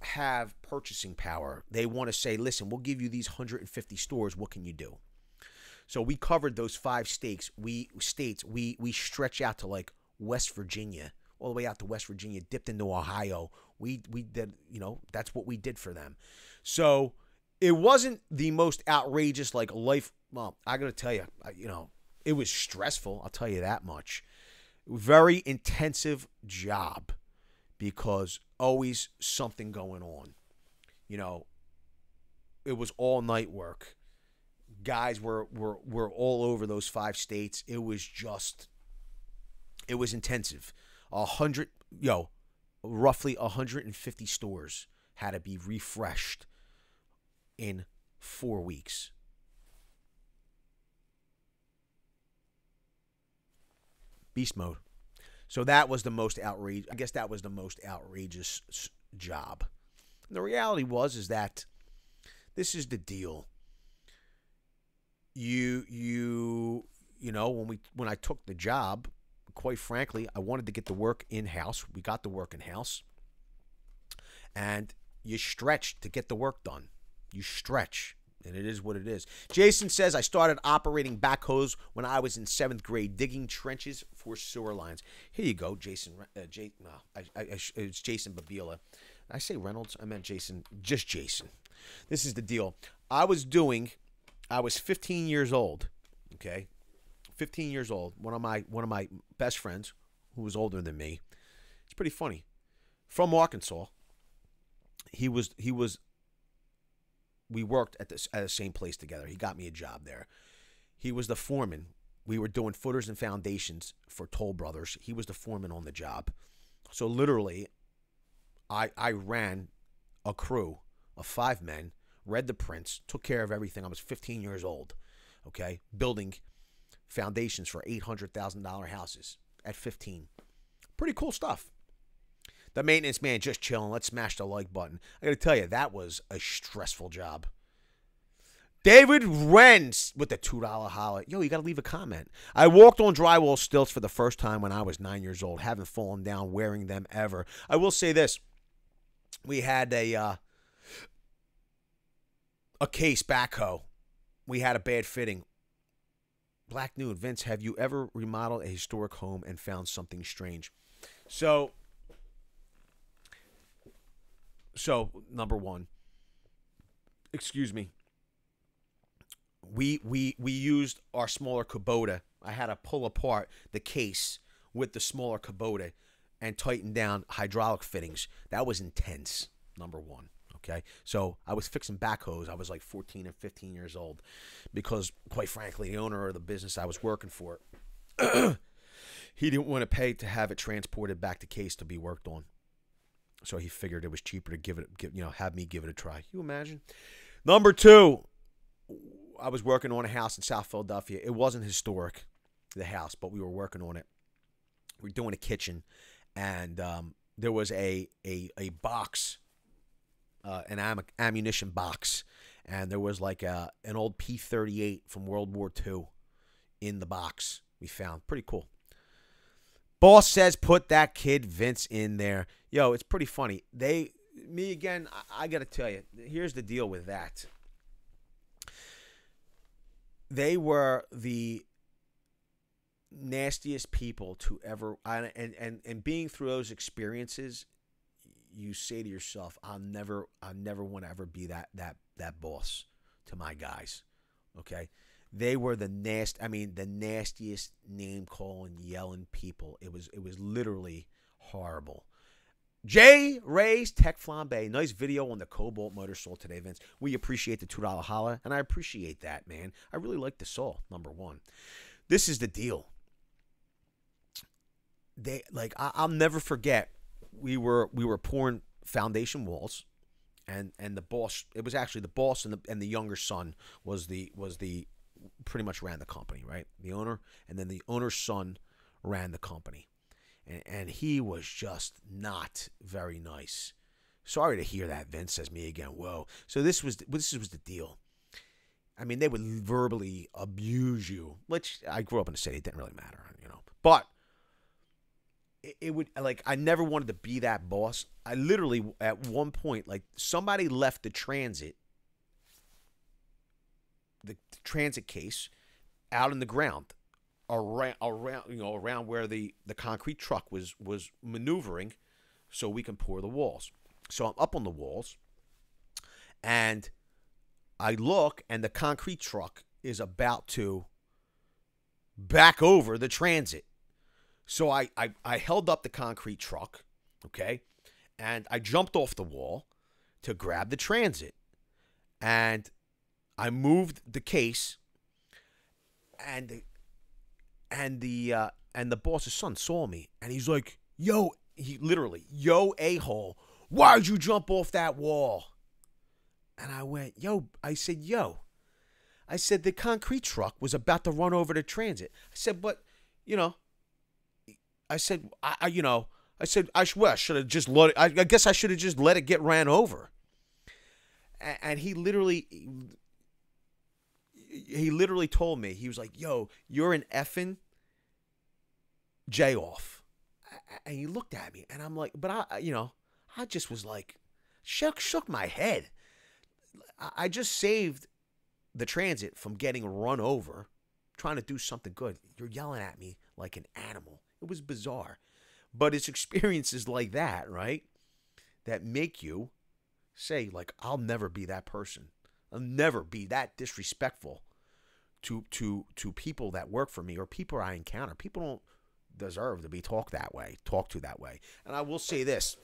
have purchasing power. They want to say, listen, we'll give you these 150 stores. What can you do? So we covered those 5 states. We stretch out to like West Virginia, all the way out to West Virginia, dipped into Ohio. We did, that's what we did for them. So it wasn't the most outrageous like life. Well, I got to tell you, it was stressful. I'll tell you that much. Very intensive job, because always something going on. It was all night work. Guys were all over those 5 states. It was intensive. Roughly 150 stores had to be refreshed in 4 weeks. Beast mode. So that was the most outrageous. I guess that was the most outrageous job. And the reality is that this is the deal. When I took the job, quite frankly, I wanted to get the work in-house. We got the work in-house. And you stretch to get the work done. You stretch, and it is what it is. Jason says, I started operating backhoes when I was in 7th grade, digging trenches for sewer lines. Here you go, Jason. It's Jason Babila. Did I say Reynolds? I meant Jason. Just Jason. This is the deal. I was 15 years old, okay? 15 years old. One of my best friends, who was older than me, it's pretty funny, from Arkansas. We worked at the same place together. He got me a job there. He was the foreman. We were doing footers and foundations for Toll Brothers. He was the foreman on the job. So literally, I ran a crew of 5 men, read the prints, took care of everything. I was 15 years old, okay, building foundations for $800,000 houses at 15. Pretty cool stuff. The maintenance man just chilling. Let's smash the like button. I got to tell you, that was a stressful job. David Wren with the $2 holler. Yo, you got to leave a comment. I walked on drywall stilts for the first time when I was 9 years old. Haven't fallen down wearing them ever. I will say this. We had a case backhoe. We had a bad fitting. Black Nude, Vince, have you ever remodeled a historic home and found something strange? So number one, excuse me, we used our smaller Kubota. I had to pull apart the case with the smaller Kubota and tighten down hydraulic fittings. That was intense, number one. Okay, so I was fixing backhoes. I was like 14 or 15 years old because, quite frankly, the owner of the business I was working for, he didn't want to pay to have it transported back to Case to be worked on. So he figured it was cheaper to have me give it a try. Can you imagine? Number two, I was working on a house in South Philadelphia. It wasn't historic, the house, but we were working on it. We were doing a kitchen, and there was a box, an ammunition box, and there was like an old P-38 from World War II in the box we found. Pretty cool. Boss says put that kid Vince in there. Yo, it's pretty funny. Me again, I got to tell you, here's the deal with that. They were the nastiest people to ever, and being through those experiences, you say to yourself, I never want to ever be that boss to my guys. Okay? They were the nastiest name calling, yelling people. It was literally horrible. Jay Ray's Tech Flambe. Nice video on the Cobalt motor saw today, Vince. We appreciate the $2 holla, and I appreciate that, man. I really like the saw, number one. This is the deal. I'll never forget. We were pouring foundation walls, and the boss. It was actually the boss and the younger son was the pretty much ran the company, right? The owner, and then the owner's son ran the company. And he was just not very nice. Sorry to hear that, Vince, says me again. Whoa. So this was the deal. I mean, they would verbally abuse you, which I grew up in a city. It didn't really matter, But it would, I never wanted to be that boss. I literally, at one point, somebody left the transit case out in the ground. Around where the concrete truck was maneuvering, so we can pour the walls. So I'm up on the walls, and I look, and the concrete truck is about to back over the transit. So I held up the concrete truck, okay, and I jumped off the wall to grab the transit, and I moved the case, and the boss's son saw me, and he's like, yo, a-hole, why'd you jump off that wall? And I went, I said, the concrete truck was about to run over the transit. I said, but, I said, I should have just let it, I guess I should have just let it get ran over. And he literally told me, he was like, yo, you're an effing J-off. And he looked at me, and I'm like, but I just was like, shook my head. I just saved the transit from getting run over, trying to do something good. You're yelling at me like an animal. It was bizarre. But it's experiences like that, right, that make you say, I'll never be that person. I'll never be that disrespectful to people that work for me or people I encounter. People don't deserve to be talked to that way. And I will say this,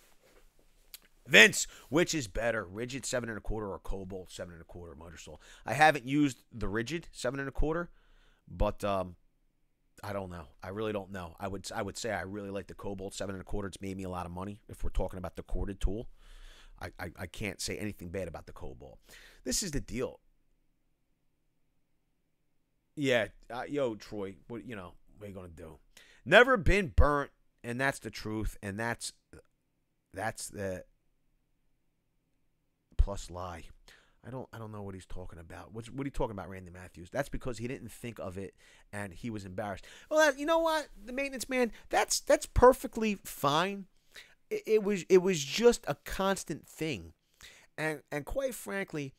Vince, which is better, rigid 7 1/4 or Cobalt 7 1/4 motor saw? I haven't used the rigid 7 1/4, but I don't know. I really don't know. I would say I really like the Cobalt 7 1/4. It's made me a lot of money if we're talking about the corded tool. I can't say anything bad about the Cobalt. This is the deal. Yeah, yo, Troy, what are you going to do? Never been burnt, and that's the truth, and that's the plus lie. I don't know what he's talking about. What are you talking about, Randy Matthews? That's because he didn't think of it, and he was embarrassed. Well, you know what? The maintenance man, that's perfectly fine. It was just a constant thing, and quite frankly,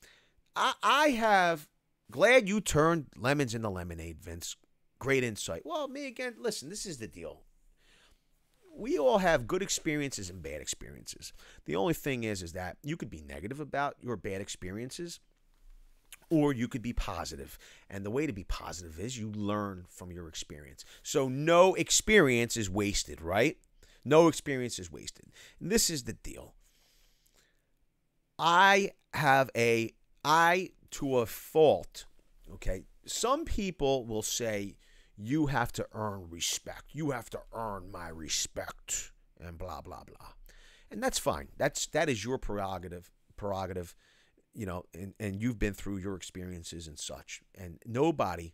I have glad you turned lemons into lemonade, Vince. Great insight. Well, me again, listen, this is the deal. We all have good experiences and bad experiences. The only thing is that you could be negative about your bad experiences, or you could be positive. And the way to be positive is you learn from your experience. So no experience is wasted, right? No experience is wasted. And this is the deal. To a fault, okay, some people will say, you have to earn respect. You have to earn my respect, and blah, blah, blah. And that's fine. That is your prerogative, and you've been through your experiences and such. And nobody,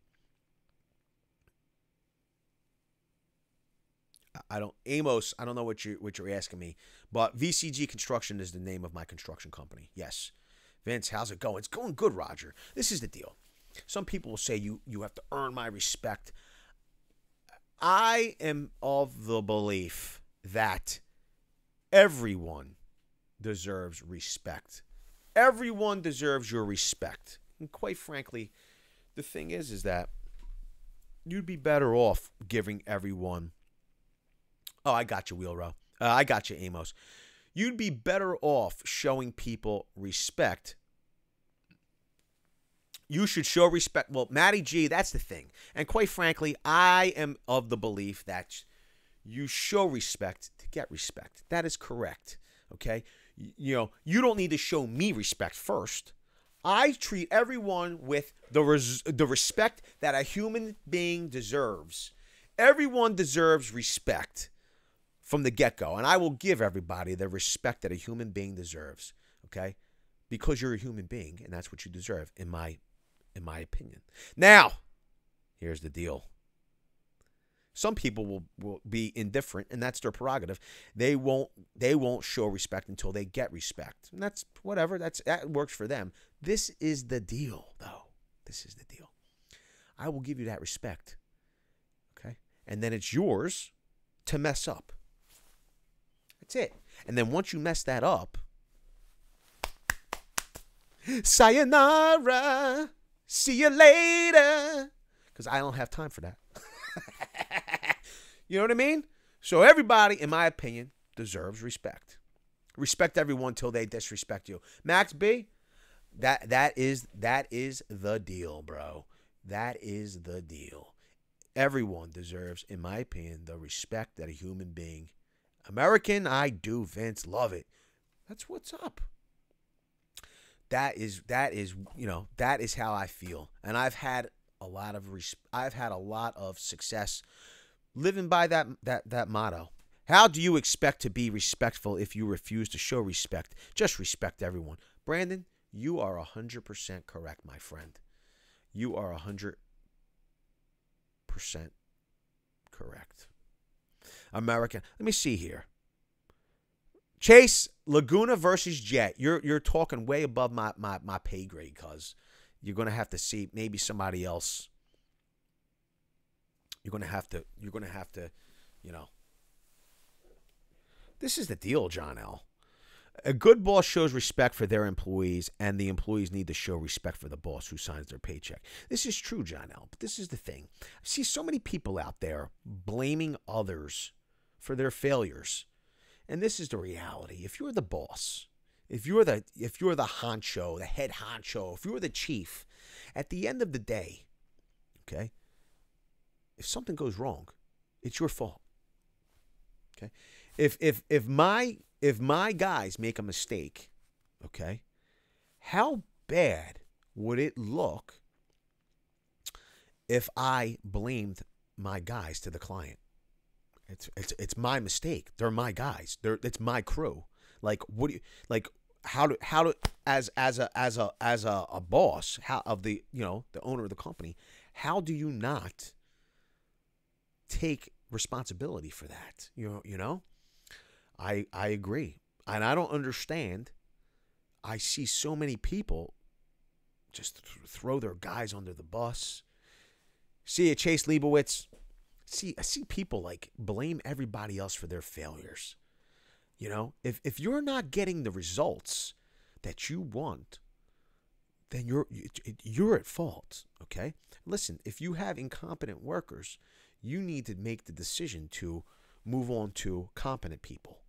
Amos, I don't know what you're asking me, but VCG Construction is the name of my construction company. Yes. Vince, how's it going? It's going good, Roger. This is the deal. Some people will say you have to earn my respect. I am of the belief that everyone deserves respect. Everyone deserves your respect. And quite frankly, the thing is that you'd be better off giving everyone. Oh, I got you, Wheelrow. I got you, Amos. You'd be better off showing people respect. You should show respect. Well, Matty G, that's the thing. And quite frankly, I am of the belief that you show respect to get respect. That is correct. Okay? You don't need to show me respect first. I treat everyone with the respect that a human being deserves. Everyone deserves respect from the get-go. And I will give everybody the respect that a human being deserves. Okay? Because you're a human being, and that's what you deserve, in my opinion. Now, here's the deal. Some people will be indifferent, and that's their prerogative. They won't show respect until they get respect. And that's whatever. That works for them. This is the deal, though. This is the deal. I will give you that respect. Okay? And then it's yours to mess up. That's it. And then once you mess that up, sayonara. See you later. Because I don't have time for that. You know what I mean? So everybody, in my opinion, deserves respect. Respect everyone till they disrespect you. Max B, that is the deal, bro. That is the deal. Everyone deserves, in my opinion, the respect that a human being. American, I do, Vince, love it. That's what's up. That is how I feel, and I've had a lot of success living by that motto. How do you expect to be respectful if you refuse to show respect? Just respect everyone. Brandon, you are 100% correct, my friend. You are 100% correct. American. Let me see here. Chase, Laguna versus Jet. You're talking way above my pay grade, cuz you're gonna have to see maybe somebody else. You're gonna have to, This is the deal, John L. A good boss shows respect for their employees, and the employees need to show respect for the boss who signs their paycheck. This is true, John L. But this is the thing. I see so many people out there blaming others for their failures. And this is the reality. If you're the boss, if you're the honcho, the head honcho, if you're the chief, at the end of the day, okay, if something goes wrong, it's your fault. Okay? If my guys make a mistake, okay, how bad would it look if I blamed my guys to the client? It's my mistake. They're my guys. It's my crew. Like, what do you like? How do as a boss, the owner of the company, how do you not take responsibility for that? You know, I agree, and I don't understand. I see so many people just throw their guys under the bus. See you, Chase Leibowitz. I see people like blame everybody else for their failures. You know, if you're not getting the results that you want, then you're at fault, okay? Listen, if you have incompetent workers, you need to make the decision to move on to competent people,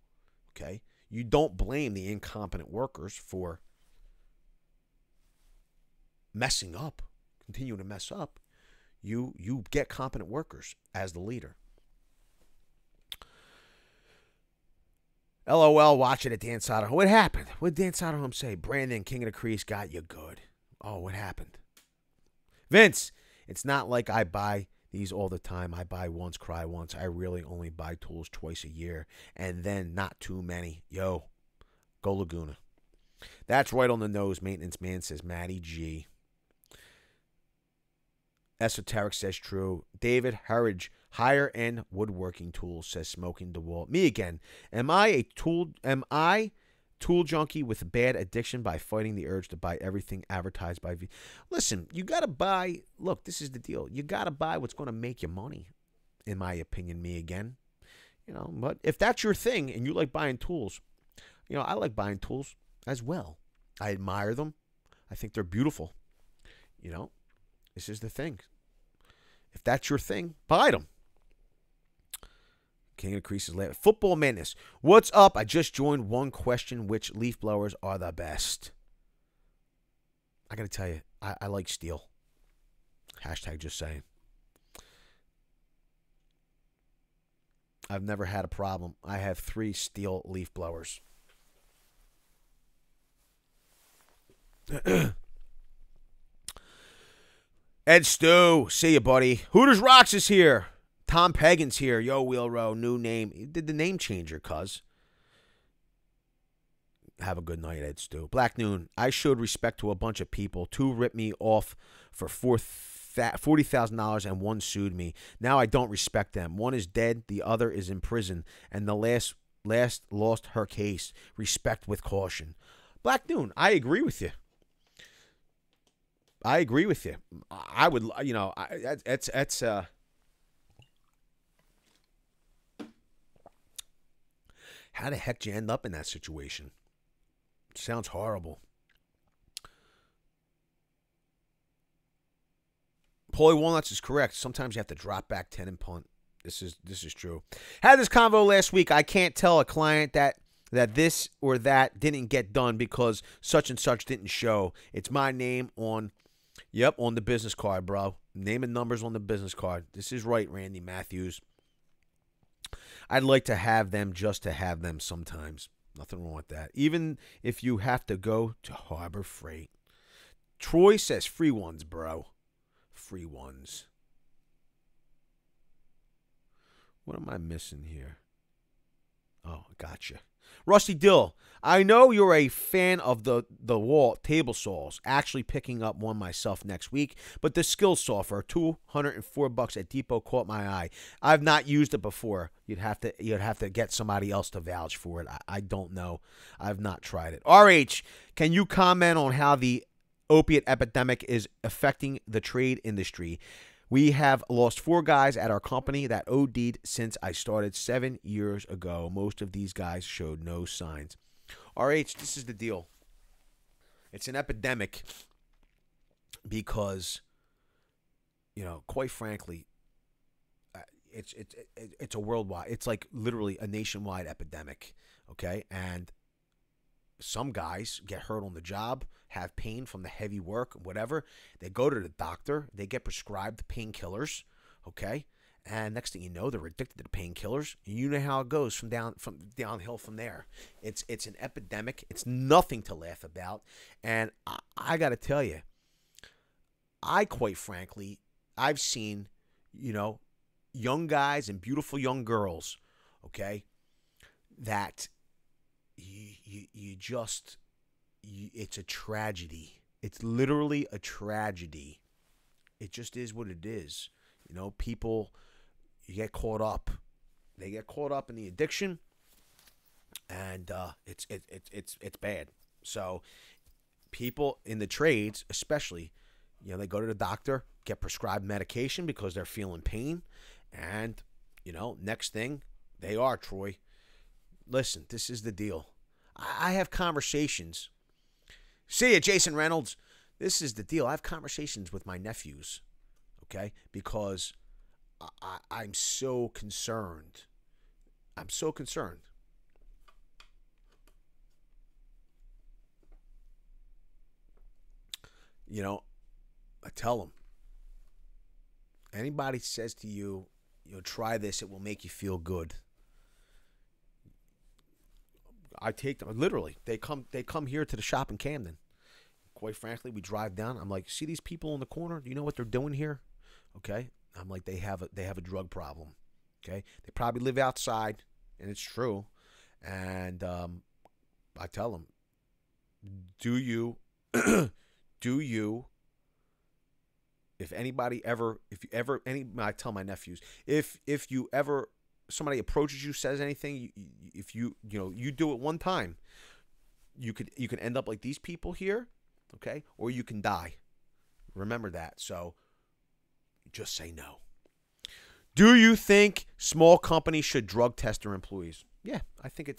okay? You don't blame the incompetent workers for messing up, continuing to mess up. You get competent workers as the leader. LOL, watching it, Dan Soderholm. What happened? What did Dan Soderholm say? Brandon, King of the Crease, got you good. Oh, what happened? Vince, it's not like I buy these all the time. I buy once, cry once. I really only buy tools twice a year, and then not too many. Yo, go Laguna. That's right on the nose, Maintenance Man, says Matty G. Esoteric says true. David Hurridge, higher end woodworking tools, says Smoking DeWalt. Me again. Am I tool junkie with a bad addiction by fighting the urge to buy everything advertised by V? Listen, you gotta buy. Look, this is the deal. You gotta buy what's gonna make you money. In my opinion, me again. But if that's your thing and you like buying tools, I like buying tools as well. I admire them. I think they're beautiful. This is the thing. If that's your thing, buy them. King of the Creases laughing. Football Madness. What's up? I just joined. One question: which leaf blowers are the best? I gotta tell you, I like steel. Hashtag just saying. I've never had a problem. I have 3 steel leaf blowers. Ed Stew, see you, buddy. Hooters Rocks is here. Tom Pagan's here. Yo, Wheel Row, new name. He did the name changer, cuz. Have a good night, Ed Stew. Black Noon, I showed respect to a bunch of people. 2 ripped me off for $40,000 and 1 sued me. Now I don't respect them. 1 is dead, the other is in prison, and the last lost her case. Respect with caution. Black Noon, I agree with you. I agree with you. I would, it's how the heck did you end up in that situation? Sounds horrible. Paulie Walnuts is correct. Sometimes you have to drop back 10 and punt. This is true. Had this convo last week. I can't tell a client that this or that didn't get done because such and such didn't show. It's my name on the business card, bro. Name and numbers on the business card. This is right, Randy Matthews. I'd like to have them just to have them sometimes. Nothing wrong with that. Even if you have to go to Harbor Freight. Troy says free ones, bro. Free ones. What am I missing here? Oh, gotcha. Rusty Dill, I know you're a fan of the wall table saws. Actually picking up one myself next week, but the skill saw for $204 at Depot caught my eye. I've not used it before. You'd have to get somebody else to vouch for it. I don't know. I've not tried it. RH, can you comment on how the opiate epidemic is affecting the trade industry? We have lost 4 guys at our company that OD'd since I started 7 years ago. Most of these guys showed no signs. RH, this is the deal. It's an epidemic because, quite frankly, it's a worldwide. It's like literally a nationwide epidemic. Okay, and some guys get hurt on the job, have pain from the heavy work, whatever. They go to the doctor. They get prescribed painkillers, okay? And next thing you know, they're addicted to the painkillers. You know how it goes from downhill from there. It's an epidemic. It's nothing to laugh about. And I got to tell you, quite frankly, I've seen, young guys and beautiful young girls, okay, that it's a tragedy. It's literally a tragedy. It just is what it is. People, you get caught up. They get caught up in the addiction, and it's bad. So people in the trades, especially, they go to the doctor, get prescribed medication because they're feeling pain, and next thing they are, Troy. Listen, this is the deal. I have conversations. See ya, Jason Reynolds. This is the deal. I have conversations with my nephews, okay, because I'm so concerned. I'm so concerned. You know, I tell them, anybody says to you, try this, it will make you feel good. I take them literally. They come here to the shop in Camden. Quite frankly, we drive down. I'm like, see these people in the corner? Do you know what they're doing here? Okay. I'm like, they have a drug problem. Okay. They probably live outside, and it's true. And I tell them, do you I tell my nephews, if you ever, somebody approaches you, says anything, if you do it one time, you can end up like these people here, okay? Or you can die. Remember that. So just say no. Do you think small companies should drug test their employees? Yeah, I think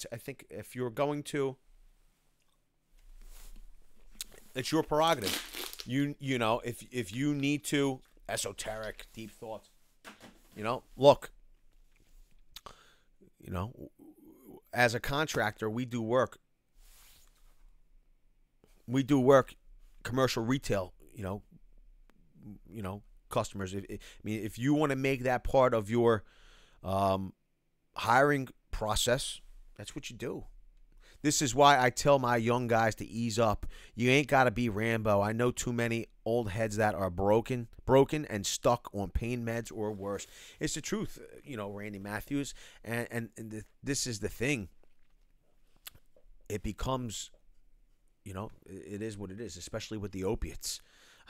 if you're going to, it's your prerogative. You know, if you need to, esoteric, deep thoughts. Look, as a contractor, we do work. We do work, commercial retail, customers. If you want to make that part of your hiring process, that's what you do. This is why I tell my young guys to ease up. You ain't got to be Rambo. I know too many old heads that are broken and stuck on pain meds or worse. It's the truth, Randy Matthews. And this is the thing. It becomes, it is what it is, especially with the opiates.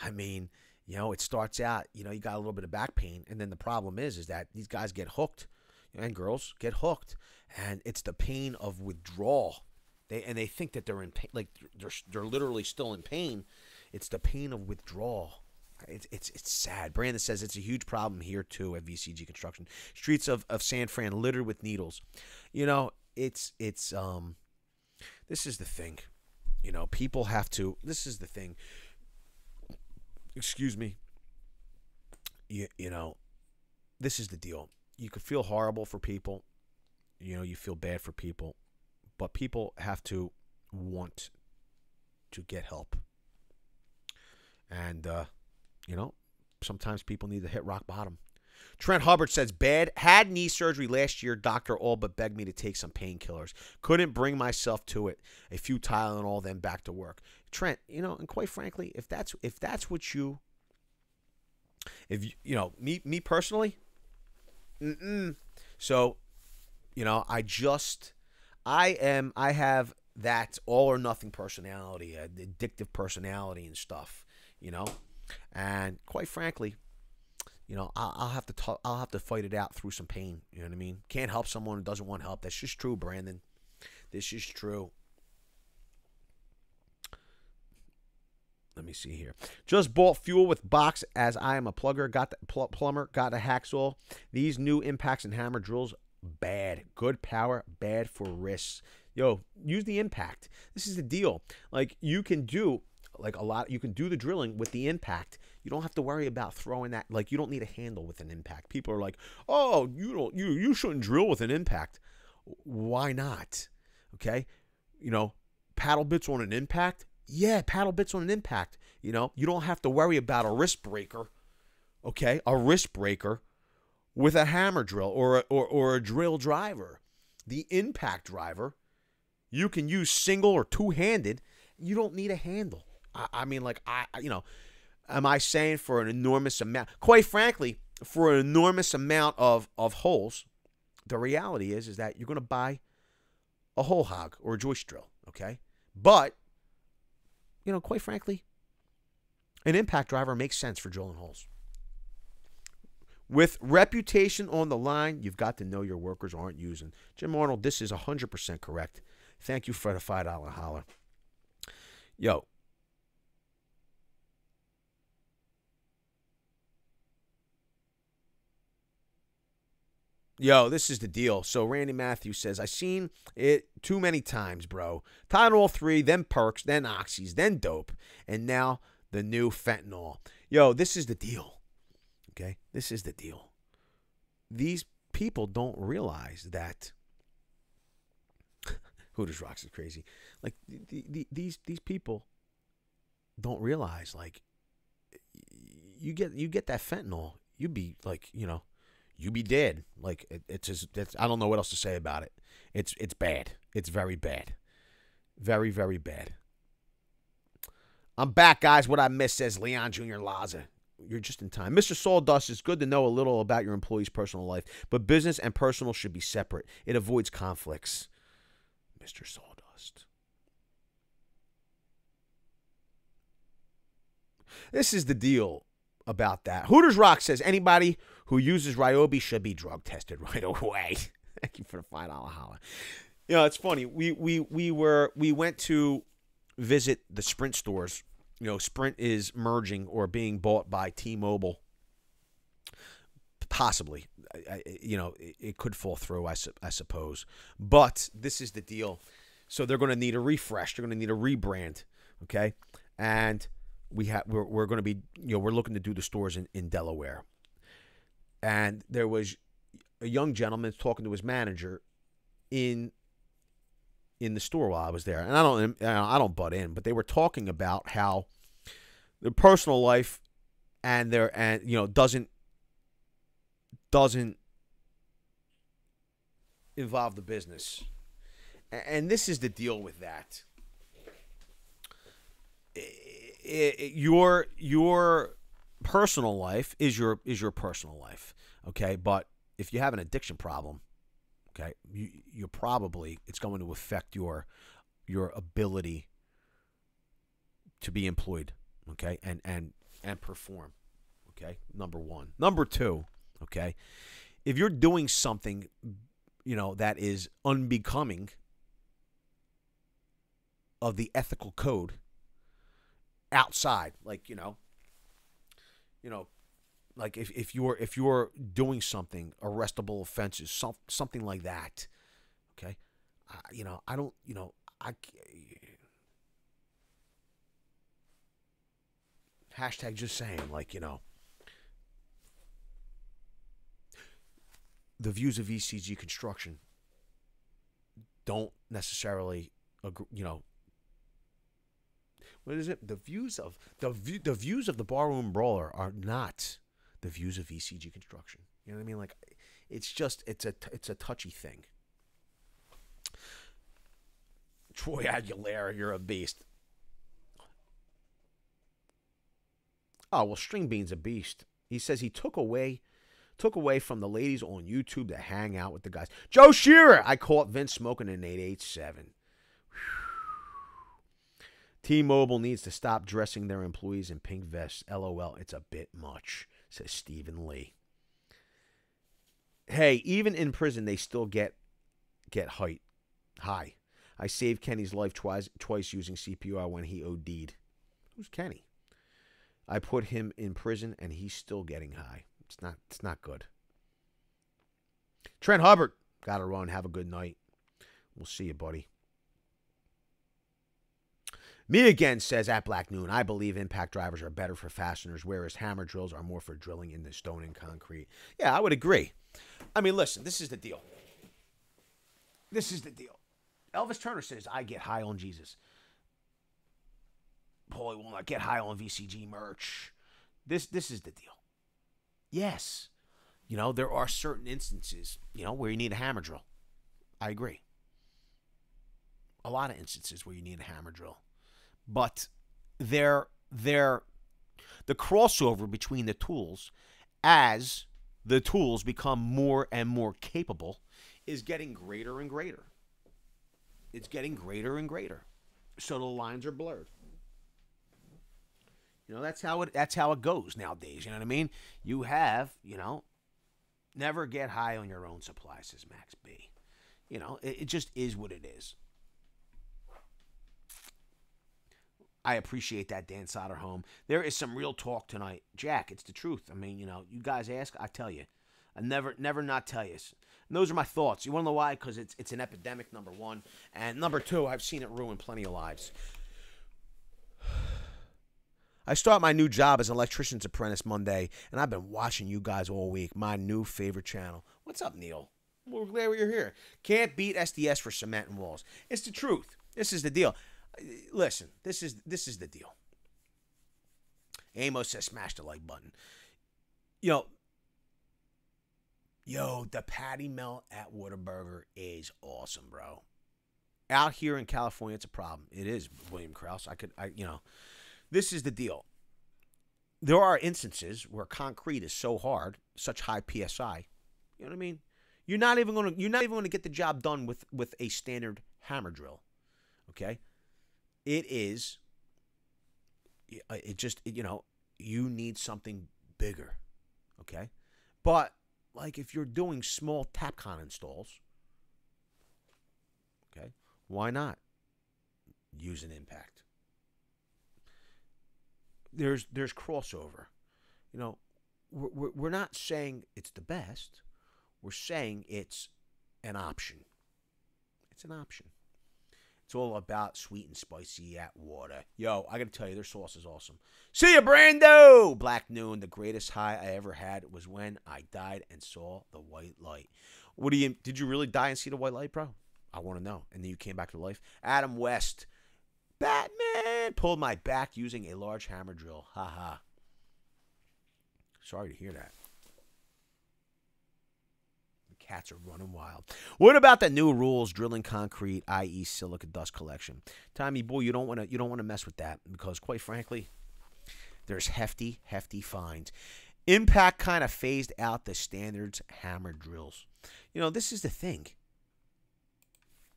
I mean, it starts out, you got a little bit of back pain. And then the problem is that these guys get hooked, and girls get hooked. And it's the pain of withdrawal. They think that they're in pain, like they're literally still in pain. It's the pain of withdrawal. It's sad. Brandon says it's a huge problem here too at VCG Construction. Streets of San Fran littered with needles. It's this is the thing. People have to. This is the thing. Excuse me. This is the deal. You could feel horrible for people. You feel bad for people. But people have to want to get help. And, sometimes people need to hit rock bottom. Trent Hubbard says, had knee surgery last year. Doctor all but begged me to take some painkillers. Couldn't bring myself to it. A few Tylenol, then back to work. Trent, and quite frankly, if that's what you, me personally, So, I have that all or nothing personality, addictive personality and stuff, and quite frankly, I'll have to fight it out through some pain. You know what I mean? Can't help someone who doesn't want help. That's just true, Brandon. This is true. Let me see here. Just bought fuel with box as I am a plugger. Got the plumber. Got a hacksaw. These new impacts and hammer drills, bad. Good power, bad for wrists. Yo, use the impact. This is the deal. Like you can do you can do the drilling with the impact. You don't have to worry about throwing that. Like you don't need a handle with an impact. People are like, oh, you shouldn't drill with an impact. Why not? Okay, paddle bits on an impact. Yeah, paddle bits on an impact. You don't have to worry about a wrist breaker. Okay, a wrist breaker with a hammer drill or a drill driver. The impact driver, you can use single or two-handed. You don't need a handle. Am I saying for an enormous amount? Quite frankly, for an enormous amount of holes, the reality is that you're going to buy a hole hog or a joist drill. Okay, but quite frankly, an impact driver makes sense for drilling holes. With reputation on the line, you've got to know your workers aren't using. Jim Arnold, this is 100% correct. Thank you for the $5 holler. Yo, this is the deal. So Randy Matthews says, I seen it too many times, bro. Tylenol 3, then perks, then oxys, then dope, and now the new fentanyl. Yo, this is the deal. Okay? This is the deal. These people don't realize that Hooters Rocks is crazy. Like these people don't realize, like, you get that fentanyl, you'd be like, you'd be dead. Like it's I don't know what else to say about it. It's bad. It's very bad. Very, very bad. I'm back, guys. What I missed, says Leon Jr. Laza. You're just in time. Mr. Sawdust, it's good to know a little about your employee's personal life, but business and personal should be separate. It avoids conflicts. Mr. Sawdust. This is the deal about that. Hooters Rock says anybody who uses Ryobi should be drug tested right away. Thank you for the $5 holler. It's funny. We went to visit the Sprint stores. Sprint is merging or being bought by T-Mobile. Possibly. It could fall through, I suppose. But this is the deal. So they're going to need a refresh. They're going to need a rebrand. Okay? And we're going to be, we're looking to do the stores in Delaware. And there was a young gentleman talking to his manager in the store while I was there. And I don't butt in, but they were talking about how their personal life doesn't involve the business. And this is the deal with that. Your personal life is your personal life, okay? But if you have an addiction problem, okay, you're probably, it's going to affect your ability to be employed, okay, and perform, okay. Number one. Number two, okay, if you're doing something, that is unbecoming of the ethical code outside, like like if you're doing something, arrestable offenses, something like that, okay, hashtag just saying, like, the views of VCG Construction don't necessarily agree, what is it? The views of the Barroom Brawler are not the views of VCG Construction. You know what I mean? Like, it's a touchy thing. Troy Aguilera, you're a beast. Oh, well, String Bean's a beast. He says he took away from the ladies on YouTube to hang out with the guys. Joe Shearer, I caught Vince smoking an 887. T-Mobile needs to stop dressing their employees in pink vests. LOL, it's a bit much, says Stephen Lee. Hey, even in prison, they still get high. I saved Kenny's life twice using CPR when he OD'd. Who's Kenny? I put him in prison, and he's still getting high. It's not good. Trent Hubbard, gotta run. Have a good night. We'll see you, buddy. Me again, says at Black Noon, I believe impact drivers are better for fasteners, whereas hammer drills are more for drilling in the stone and concrete. Yeah, I would agree. I mean, listen, this is the deal. Elvis Turner says, I get high on Jesus. Paulie will not get high on VCG merch. This is the deal. Yes. There are certain instances, where you need a hammer drill. I agree. A lot of instances where you need a hammer drill. But the crossover between the tools, as the tools become more and more capable, is getting greater and greater. It's getting greater and greater. So the lines are blurred. That's how it goes nowadays. You know what I mean? You have, never get high on your own supply, says Max B. It just is what it is. I appreciate that, Dan Soderholm. There is some real talk tonight. Jack, it's the truth. I mean, you guys ask, I tell you. I never not tell you. And those are my thoughts. You want to know why? Because it's an epidemic, number one. And number two, I've seen it ruin plenty of lives. I start my new job as an electrician's apprentice Monday, and I've been watching you guys all week. My new favorite channel. What's up, Neil? We're glad you're here. Can't beat SDS for cement and walls. It's the truth. This is the deal. Listen, this is the deal. Amos says smash the like button. Yo, the patty melt at Whataburger is awesome, bro. Out here in California, it's a problem. It is, William Krause. This is the deal. There are instances where concrete is so hard, such high PSI. You know what I mean? You're not even going to get the job done with a standard hammer drill. Okay? You need something bigger. Okay? But like if you're doing small Tapcon installs, okay? Why not use an impact? There's crossover. You know, we're not saying it's the best. We're saying it's an option. It's an option. It's all about sweet and spicy at water. Yo, I got to tell you, their sauce is awesome. See ya, Brando! Black Noon, the greatest high I ever had was when I died and saw the white light. Did you really die and see the white light, bro? I want to know. And then you came back to life. Adam West, Batman, pulled my back using a large hammer drill. Ha ha. Sorry to hear that. Cats are running wild. What about the new rules drilling concrete, i.e., silica dust collection? Tommy boy, you don't want to mess with that because, quite frankly, there's hefty fines. Impact kind of phased out the standards hammer drills. You know, this is the thing.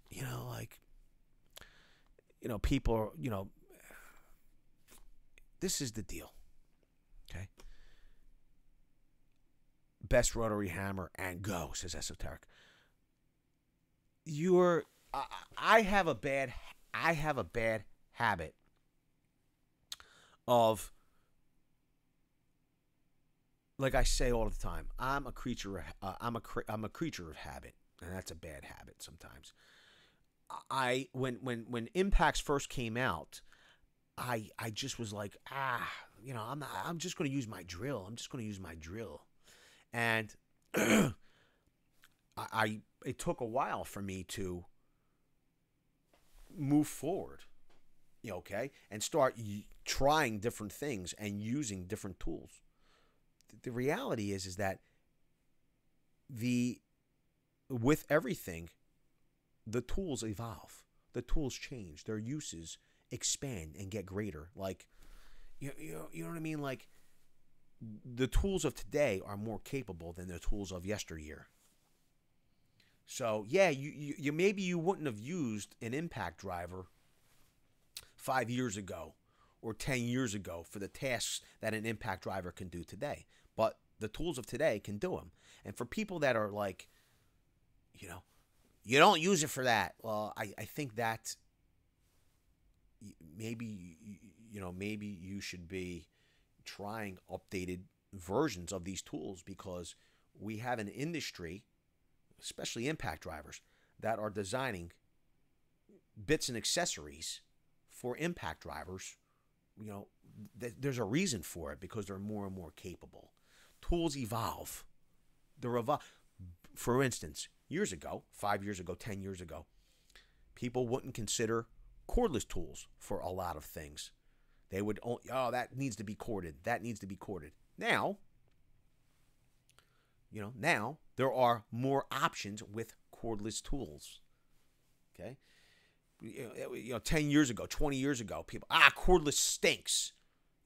You know, like, you know, people are, you know, this is the deal. Okay. Best rotary hammer and go, says Esoteric. I have a bad habit of, like I say all the time, I'm a creature of habit, and that's a bad habit sometimes. When impacts first came out, I just was like, you know, I'm just going to use my drill. I'm just going to use my drill. And it took a while for me to move forward, you know, okay, and start trying different things and using different tools. The reality is that with everything, the tools evolve, the tools change, their uses expand and get greater. Like, you know what I mean? Like, the tools of today are more capable than the tools of yesteryear. So, yeah, you maybe you wouldn't have used an impact driver 5 years ago or 10 years ago for the tasks that an impact driver can do today. But the tools of today can do them. And for people that are like, you know, you don't use it for that. Well, I think that maybe you should be trying updated versions of these tools, because we have an industry, especially impact drivers, that are designing bits and accessories for impact drivers. You know, there's a reason for it, because they're more and more capable. Tools evolve. For instance, years ago, 5 years ago, 10 years ago, people wouldn't consider cordless tools for a lot of things. They would, that needs to be corded. That needs to be corded. Now, you know, now there are more options with cordless tools. Okay? You know, 10 years ago, 20 years ago, people, cordless stinks.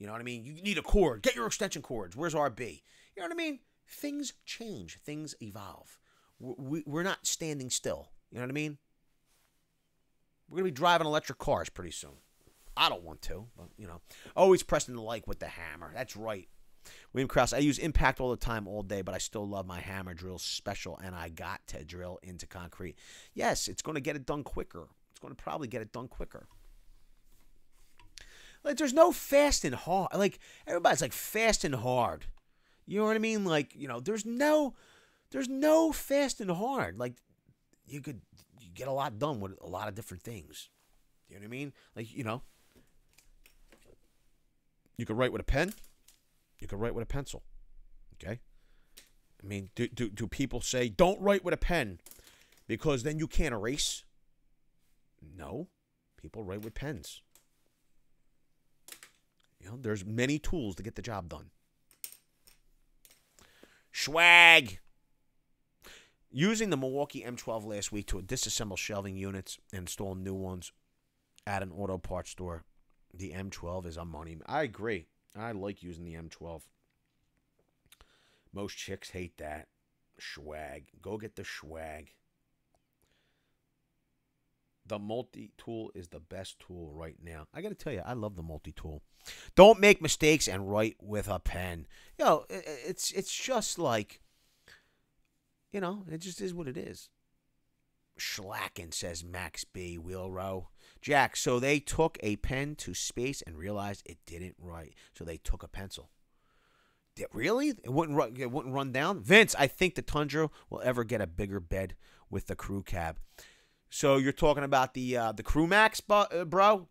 You know what I mean? You need a cord. Get your extension cords. Where's RB? You know what I mean? Things change. Things evolve. We're not standing still. You know what I mean? We're going to be driving electric cars pretty soon. I don't want to, but, you know. Always pressing the like with the hammer. That's right. William Krause, I use impact all the time, all day, but I still love my hammer drill special, and I got to drill into concrete. Yes, it's going to get it done quicker. It's going to probably get it done quicker. Like, there's no fast and hard. Like, everybody's like fast and hard. You know what I mean? Like, you know, there's no fast and hard. Like, you get a lot done with a lot of different things. You know what I mean? Like, you know, You could write with a pen. You could write with a pencil. Okay? I mean, do people say, don't write with a pen because then you can't erase? No. People write with pens. You know, there's many tools to get the job done. Swag. Using the Milwaukee M12 last week to disassemble shelving units and install new ones at an auto parts store. The M12 is a money. I agree. I like using the M12. Most chicks hate that. Swag. Go get the swag. The multi-tool is the best tool right now. I got to tell you, I love the multi-tool. Don't make mistakes and write with a pen. You know, it's just like, you know, it just is what it is. Schlacken, says Max B. Wheel row. Jack, so they took a pen to space and realized it didn't write. So they took a pencil. Really? It wouldn't run down? Vince, I think the Tundra will ever get a bigger bed with the crew cab. So you're talking about the Crew Max, bro?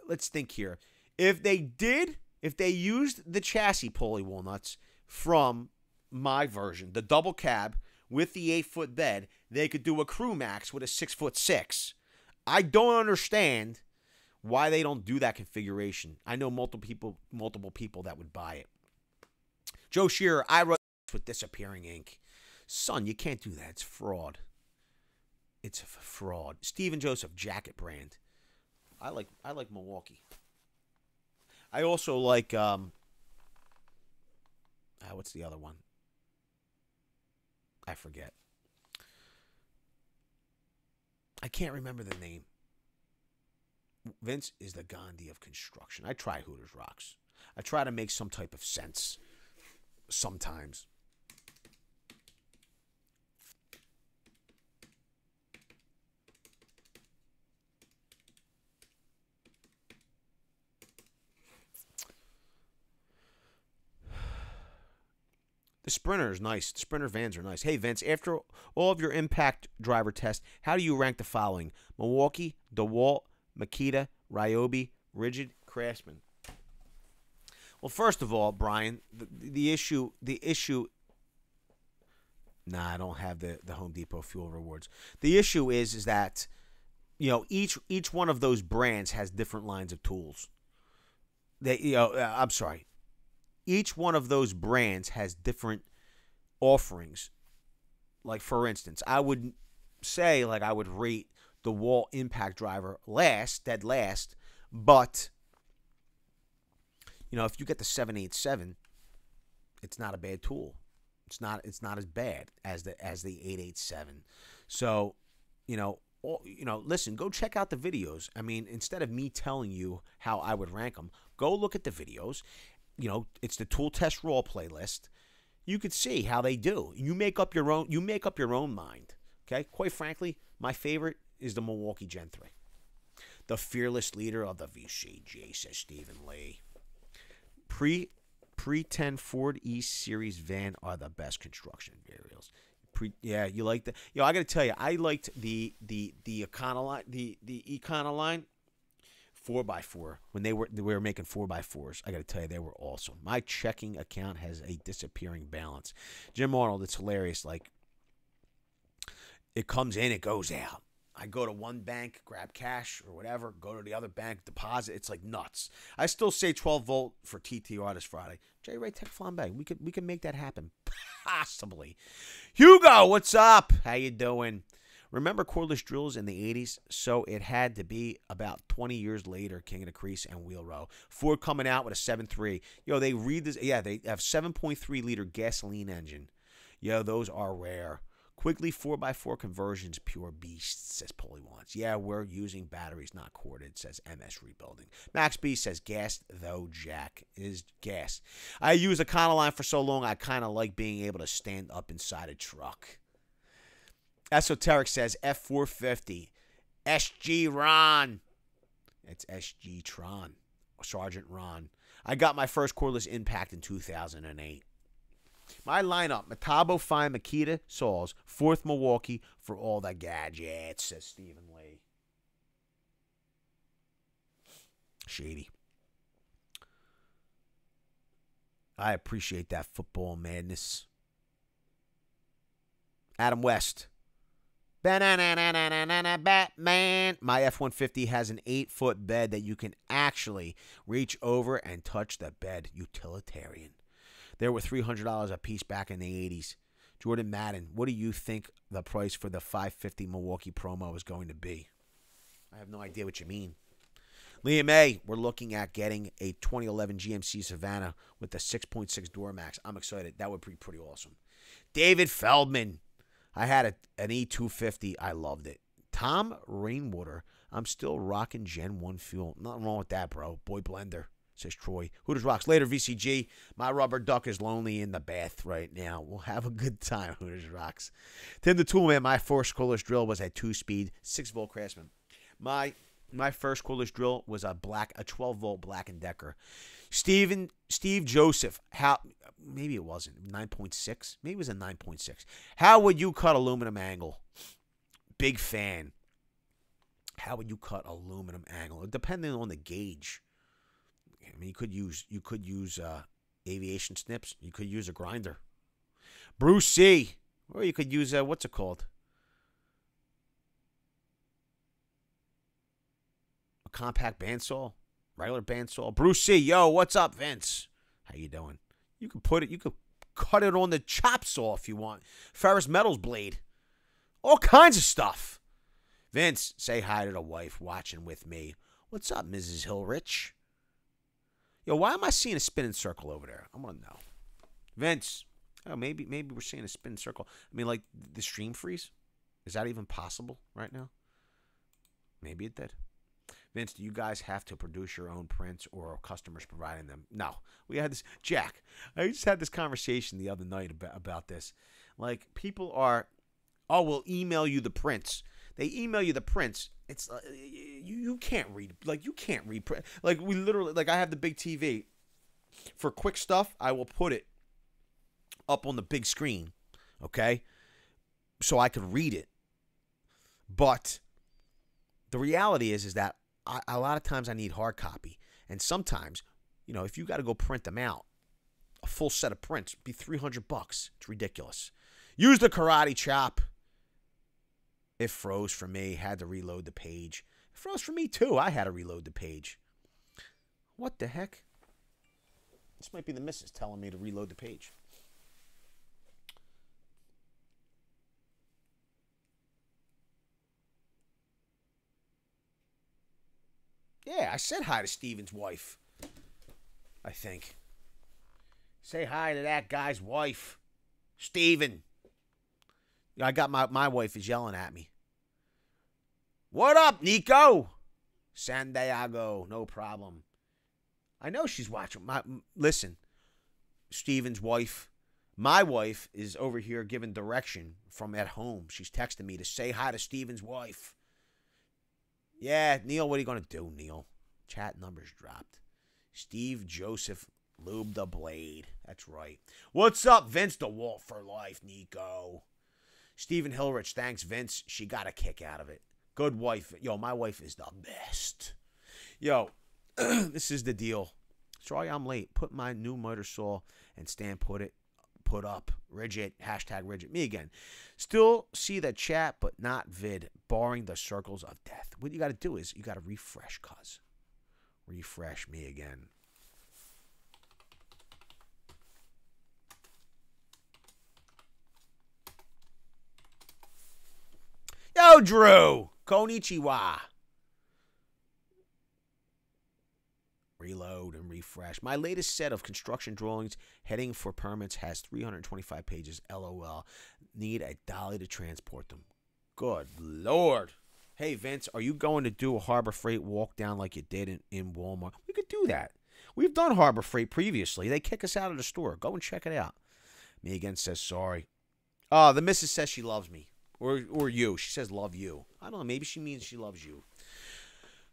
Let's think here. If they used the chassis pulley walnuts from my version, the double cab with the 8-foot bed, they could do a Crew Max with a 6'6". I don't understand why they don't do that configuration. I know multiple people that would buy it. Joe Shearer, I wrote with disappearing ink. Son, you can't do that. It's fraud. It's a fraud. Stephen Joseph, Jacket Brand. I like Milwaukee. I also like what's the other one? I forget. I can't remember the name. Vince is the Gandhi of construction. I try Hooters Rocks. I try to make some type of sense sometimes. The Sprinter is nice. The Sprinter vans are nice. Hey, Vince, after all of your impact driver tests, how do you rank the following? Milwaukee, DeWalt, Makita, Ryobi, Rigid, Craftsman. Well, first of all, Brian, the issue. Nah, I don't have the Home Depot fuel rewards. The issue is that, you know, each one of those brands has different lines of tools. I'm sorry. Each one of those brands has different offerings. Like, for instance, I would say, like, I would rate the Wall Impact Driver dead last, but, you know, if you get the 787, it's not a bad tool. It's not as bad as the 887. So, listen, go check out the videos. I mean, instead of me telling you how I would rank them, go look at the videos. You know, it's the Tool Test Raw playlist. You could see how they do. You make up your own. You make up your own mind. Okay. Quite frankly, my favorite is the Milwaukee Gen 3. The fearless leader of the VCG, says Stephen Lee. Pre-10 Ford E-Series van are the best construction materials. You like that? You know, I got to tell you, I liked the Econoline, the Econoline 4x4 when we were making 4x4s. I got to tell you, they were awesome. My checking account has a disappearing balance. Jim Arnold, it's hilarious. Like, it comes in, it goes out. I go to one bank, grab cash or whatever, go to the other bank, deposit. It's like nuts. I still say 12 volt for TTR this Friday. J. Ray Tech Flambe. We can make that happen. Possibly. Hugo, what's up? How you doing? Remember cordless drills in the 80s? So it had to be about 20 years later, King of the Crease and Wheel Row. Ford coming out with a 7.3. Yo, they read this. Yeah, they have 7.3 liter gasoline engine. Yo, those are rare. Quigley 4x4 conversions, pure beast, says Polly wants. Yeah, we're using batteries, not corded, says MS Rebuilding. Max B says gassed, though Jack is gassed. I use Econoline for so long, I kind of like being able to stand up inside a truck. Esoteric says F450. SG Ron. It's SG Tron. Sergeant Ron. I got my first cordless impact in 2008. My lineup, Metabo Fine Makita Saws, 4th Milwaukee for all the gadgets, says Stephen Lee. Shady. I appreciate that football madness. Adam West. Batman. My F-150 has an 8-foot bed that you can actually reach over and touch the bed. Utilitarian. They were $300 a piece back in the 80s. Jordan Madden, what do you think the price for the 550 Milwaukee Promo is going to be? I have no idea what you mean. Liam A., we're looking at getting a 2011 GMC Savannah with the 6.6 door max. I'm excited. That would be pretty awesome. David Feldman, I had an E250. I loved it. Tom Rainwater, I'm still rocking Gen 1 fuel. Nothing wrong with that, bro. Boy blender, says Troy. Hooters rocks. Later, VCG. My rubber duck is lonely in the bath right now. We'll have a good time, Hooters rocks. Tim the Toolman, my first cordless drill was a 2-speed, 6-volt Craftsman. My first cordless drill was a 12-volt Black & Decker. Steve Joseph, maybe it wasn't, 9.6? Maybe it was a 9.6. How would you cut aluminum angle? Big fan. How would you cut aluminum angle? Depending on the gauge. I mean, you could use aviation snips. You could use a grinder. Bruce C. Or you could use, what's it called? Compact bandsaw, regular bandsaw. Bruce C, yo, what's up, Vince? How you doing? You could cut it on the chop saw if you want. Ferrous metals blade. All kinds of stuff. Vince, say hi to the wife watching with me. What's up, Mrs. Hillrich? Yo, why am I seeing a spinning circle over there? I want to know. Vince, oh, maybe we're seeing a spinning circle. I mean, like the stream freeze? Is that even possible right now? Maybe it did. Vince, do you guys have to produce your own prints or are customers providing them? No. We had this. Jack, I just had this conversation the other night about this. Like, people are, we'll email you the prints. They email you the prints. It's you can't read. Like, you can't read print. Like, we literally, like, I have the big TV. For quick stuff, I will put it up on the big screen, okay? So I could read it. But the reality is that a lot of times I need hard copy. And sometimes, if you got to go print them out, a full set of prints would be $300. It's ridiculous. Use the karate chop. It froze for me. Had to reload the page. It froze for me too. I had to reload the page. What the heck? This might be the missus telling me to reload the page. Yeah, I said hi to Steven's wife. I think. Say hi to that guy's wife. Steven. I got my wife is yelling at me. What up, Nico? San Diego, no problem. I know she's watching. Listen, Steven's wife. My wife is over here giving direction from at home. She's texting me to say hi to Steven's wife. Yeah, Neil, what are you going to do, Neil? Chat numbers dropped. Steve Joseph Lube the Blade. That's right. What's up, Vince DeWalt for life, Nico? Stephen Hillrich, thanks, Vince. She got a kick out of it. Good wife. Yo, my wife is the best. Yo, this is the deal. Sorry I'm late. Put my new motor saw and stand put up. Rigid. Hashtag rigid. Me again. Still see the chat, but not vid. Barring the circles of death. What you got to do is you got to refresh, cuz. Refresh me again. Yo, Drew. Konnichiwa. Reload and refresh. My latest set of construction drawings heading for permits has 325 pages. LOL. Need a dolly to transport them. Good Lord. Hey, Vince, are you going to do a Harbor Freight walk down like you did in Walmart? We could do that. We've done Harbor Freight previously. They kick us out of the store. Go and check it out. Me again says sorry. Oh, the missus says she loves me. Or you. She says love you. I don't know. Maybe she means she loves you.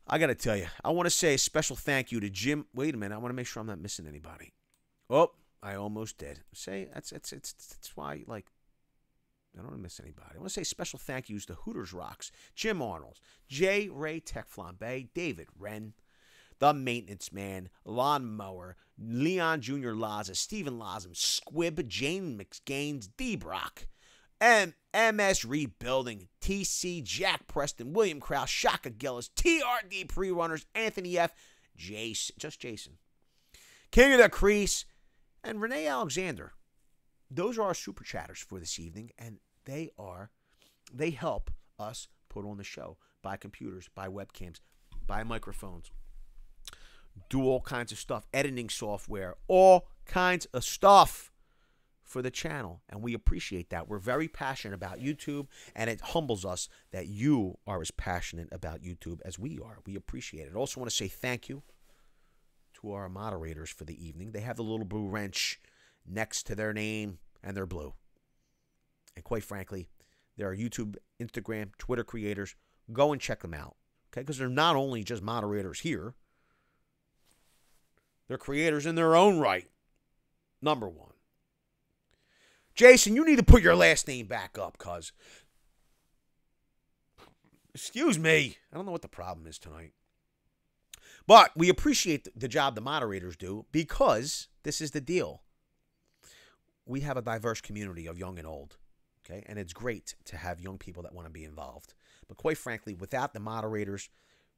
I got to tell you, I want to say a special thank you to Jim. Wait a minute. I want to make sure I'm not missing anybody. Oh, I almost did. That's why, like, I don't want to miss anybody. I want to say special thank yous to Hooters Rocks, Jim Arnold, J. Ray Tech Flambe, David Wren, The Maintenance Man, Lawnmower, Leon Jr. Laza, Steven Lazem, Squib, Jane McGaines, D-Brock, MS Rebuilding, TC, Jack Preston, William Krause, Shaka Gillis, TRD Pre-Runners, Anthony F., Jason, King of the Crease, and Renee Alexander. Those are our super chatters for this evening, and they help us put on the show, buy computers, buy webcams, buy microphones, do all kinds of stuff, editing software, all kinds of stuff for the channel, and we appreciate that. We're very passionate about YouTube, and it humbles us that you are as passionate about YouTube as we are. We appreciate it. I also want to say thank you to our moderators for the evening. They have the little blue wrench next to their name, and they're blue. And quite frankly, there are YouTube, Instagram, Twitter creators. Go and check them out, okay? Because they're not only just moderators here. They're creators in their own right. Number one. Jason, you need to put your last name back up, cuz. Excuse me. I don't know what the problem is tonight. But we appreciate the job the moderators do, because this is the deal. We have a diverse community of young and old, okay? And it's great to have young people that want to be involved. But quite frankly, without the moderators,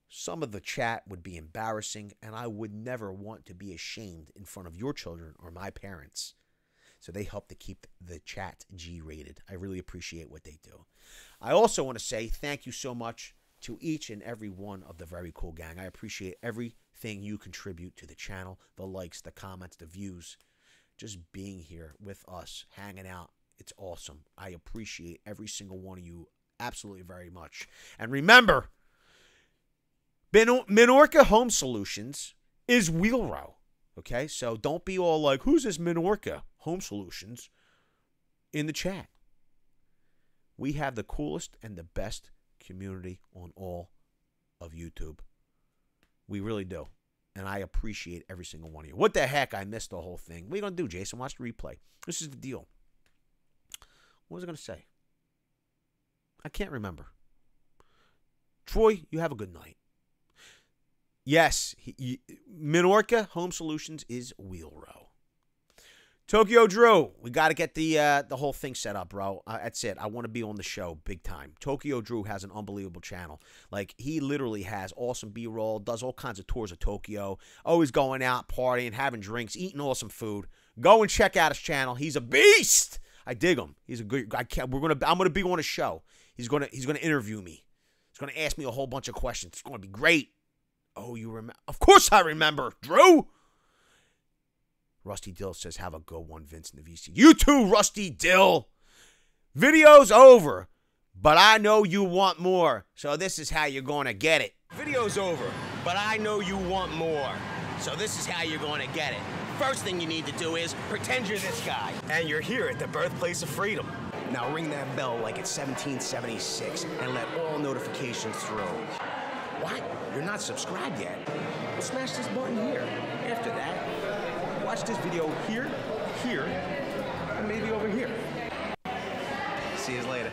some of the chat would be embarrassing, and I would never want to be ashamed in front of your children or my parents. So they help to keep the chat G-rated. I really appreciate what they do. I also want to say thank you so much to each and every one of the Very Cool Gang. I appreciate everything you contribute to the channel, the likes, the comments, the views, just being here with us, hanging out. It's awesome. I appreciate every single one of you absolutely very much. And remember, Minorca Home Solutions is Wheelrow. Okay, so don't be all like, who's this Minorca Home Solutions in the chat? We have the coolest and the best community on all of YouTube. We really do. And I appreciate every single one of you. What the heck? I missed the whole thing. What are you going to do, Jason? Watch the replay. This is the deal. What was I going to say? I can't remember. Troy, you have a good night. Yes, Minorca Home Solutions is Wheelrow. Tokyo Drew, we got to get the whole thing set up, bro. That's it. I want to be on the show big time. Tokyo Drew has an unbelievable channel. Like, he literally has awesome B-roll, does all kinds of tours of Tokyo, always going out, partying, having drinks, eating awesome food. Go and check out his channel. He's a beast. I dig him. He's a good. I'm gonna be on a show. He's gonna interview me. He's gonna ask me a whole bunch of questions. It's gonna be great. Oh, you remember? Of course I remember, Drew. Rusty Dill says, have a good one, Vince in the VC. You too, Rusty Dill. Video's over, but I know you want more, so this is how you're going to get it. Video's over, but I know you want more, so this is how you're going to get it. First thing you need to do is pretend you're this guy, and you're here at the birthplace of freedom. Now ring that bell like it's 1776 and let all notifications through. What? You're not subscribed yet? Well, smash this button here. After that, watch this video here, and maybe over here. See you later.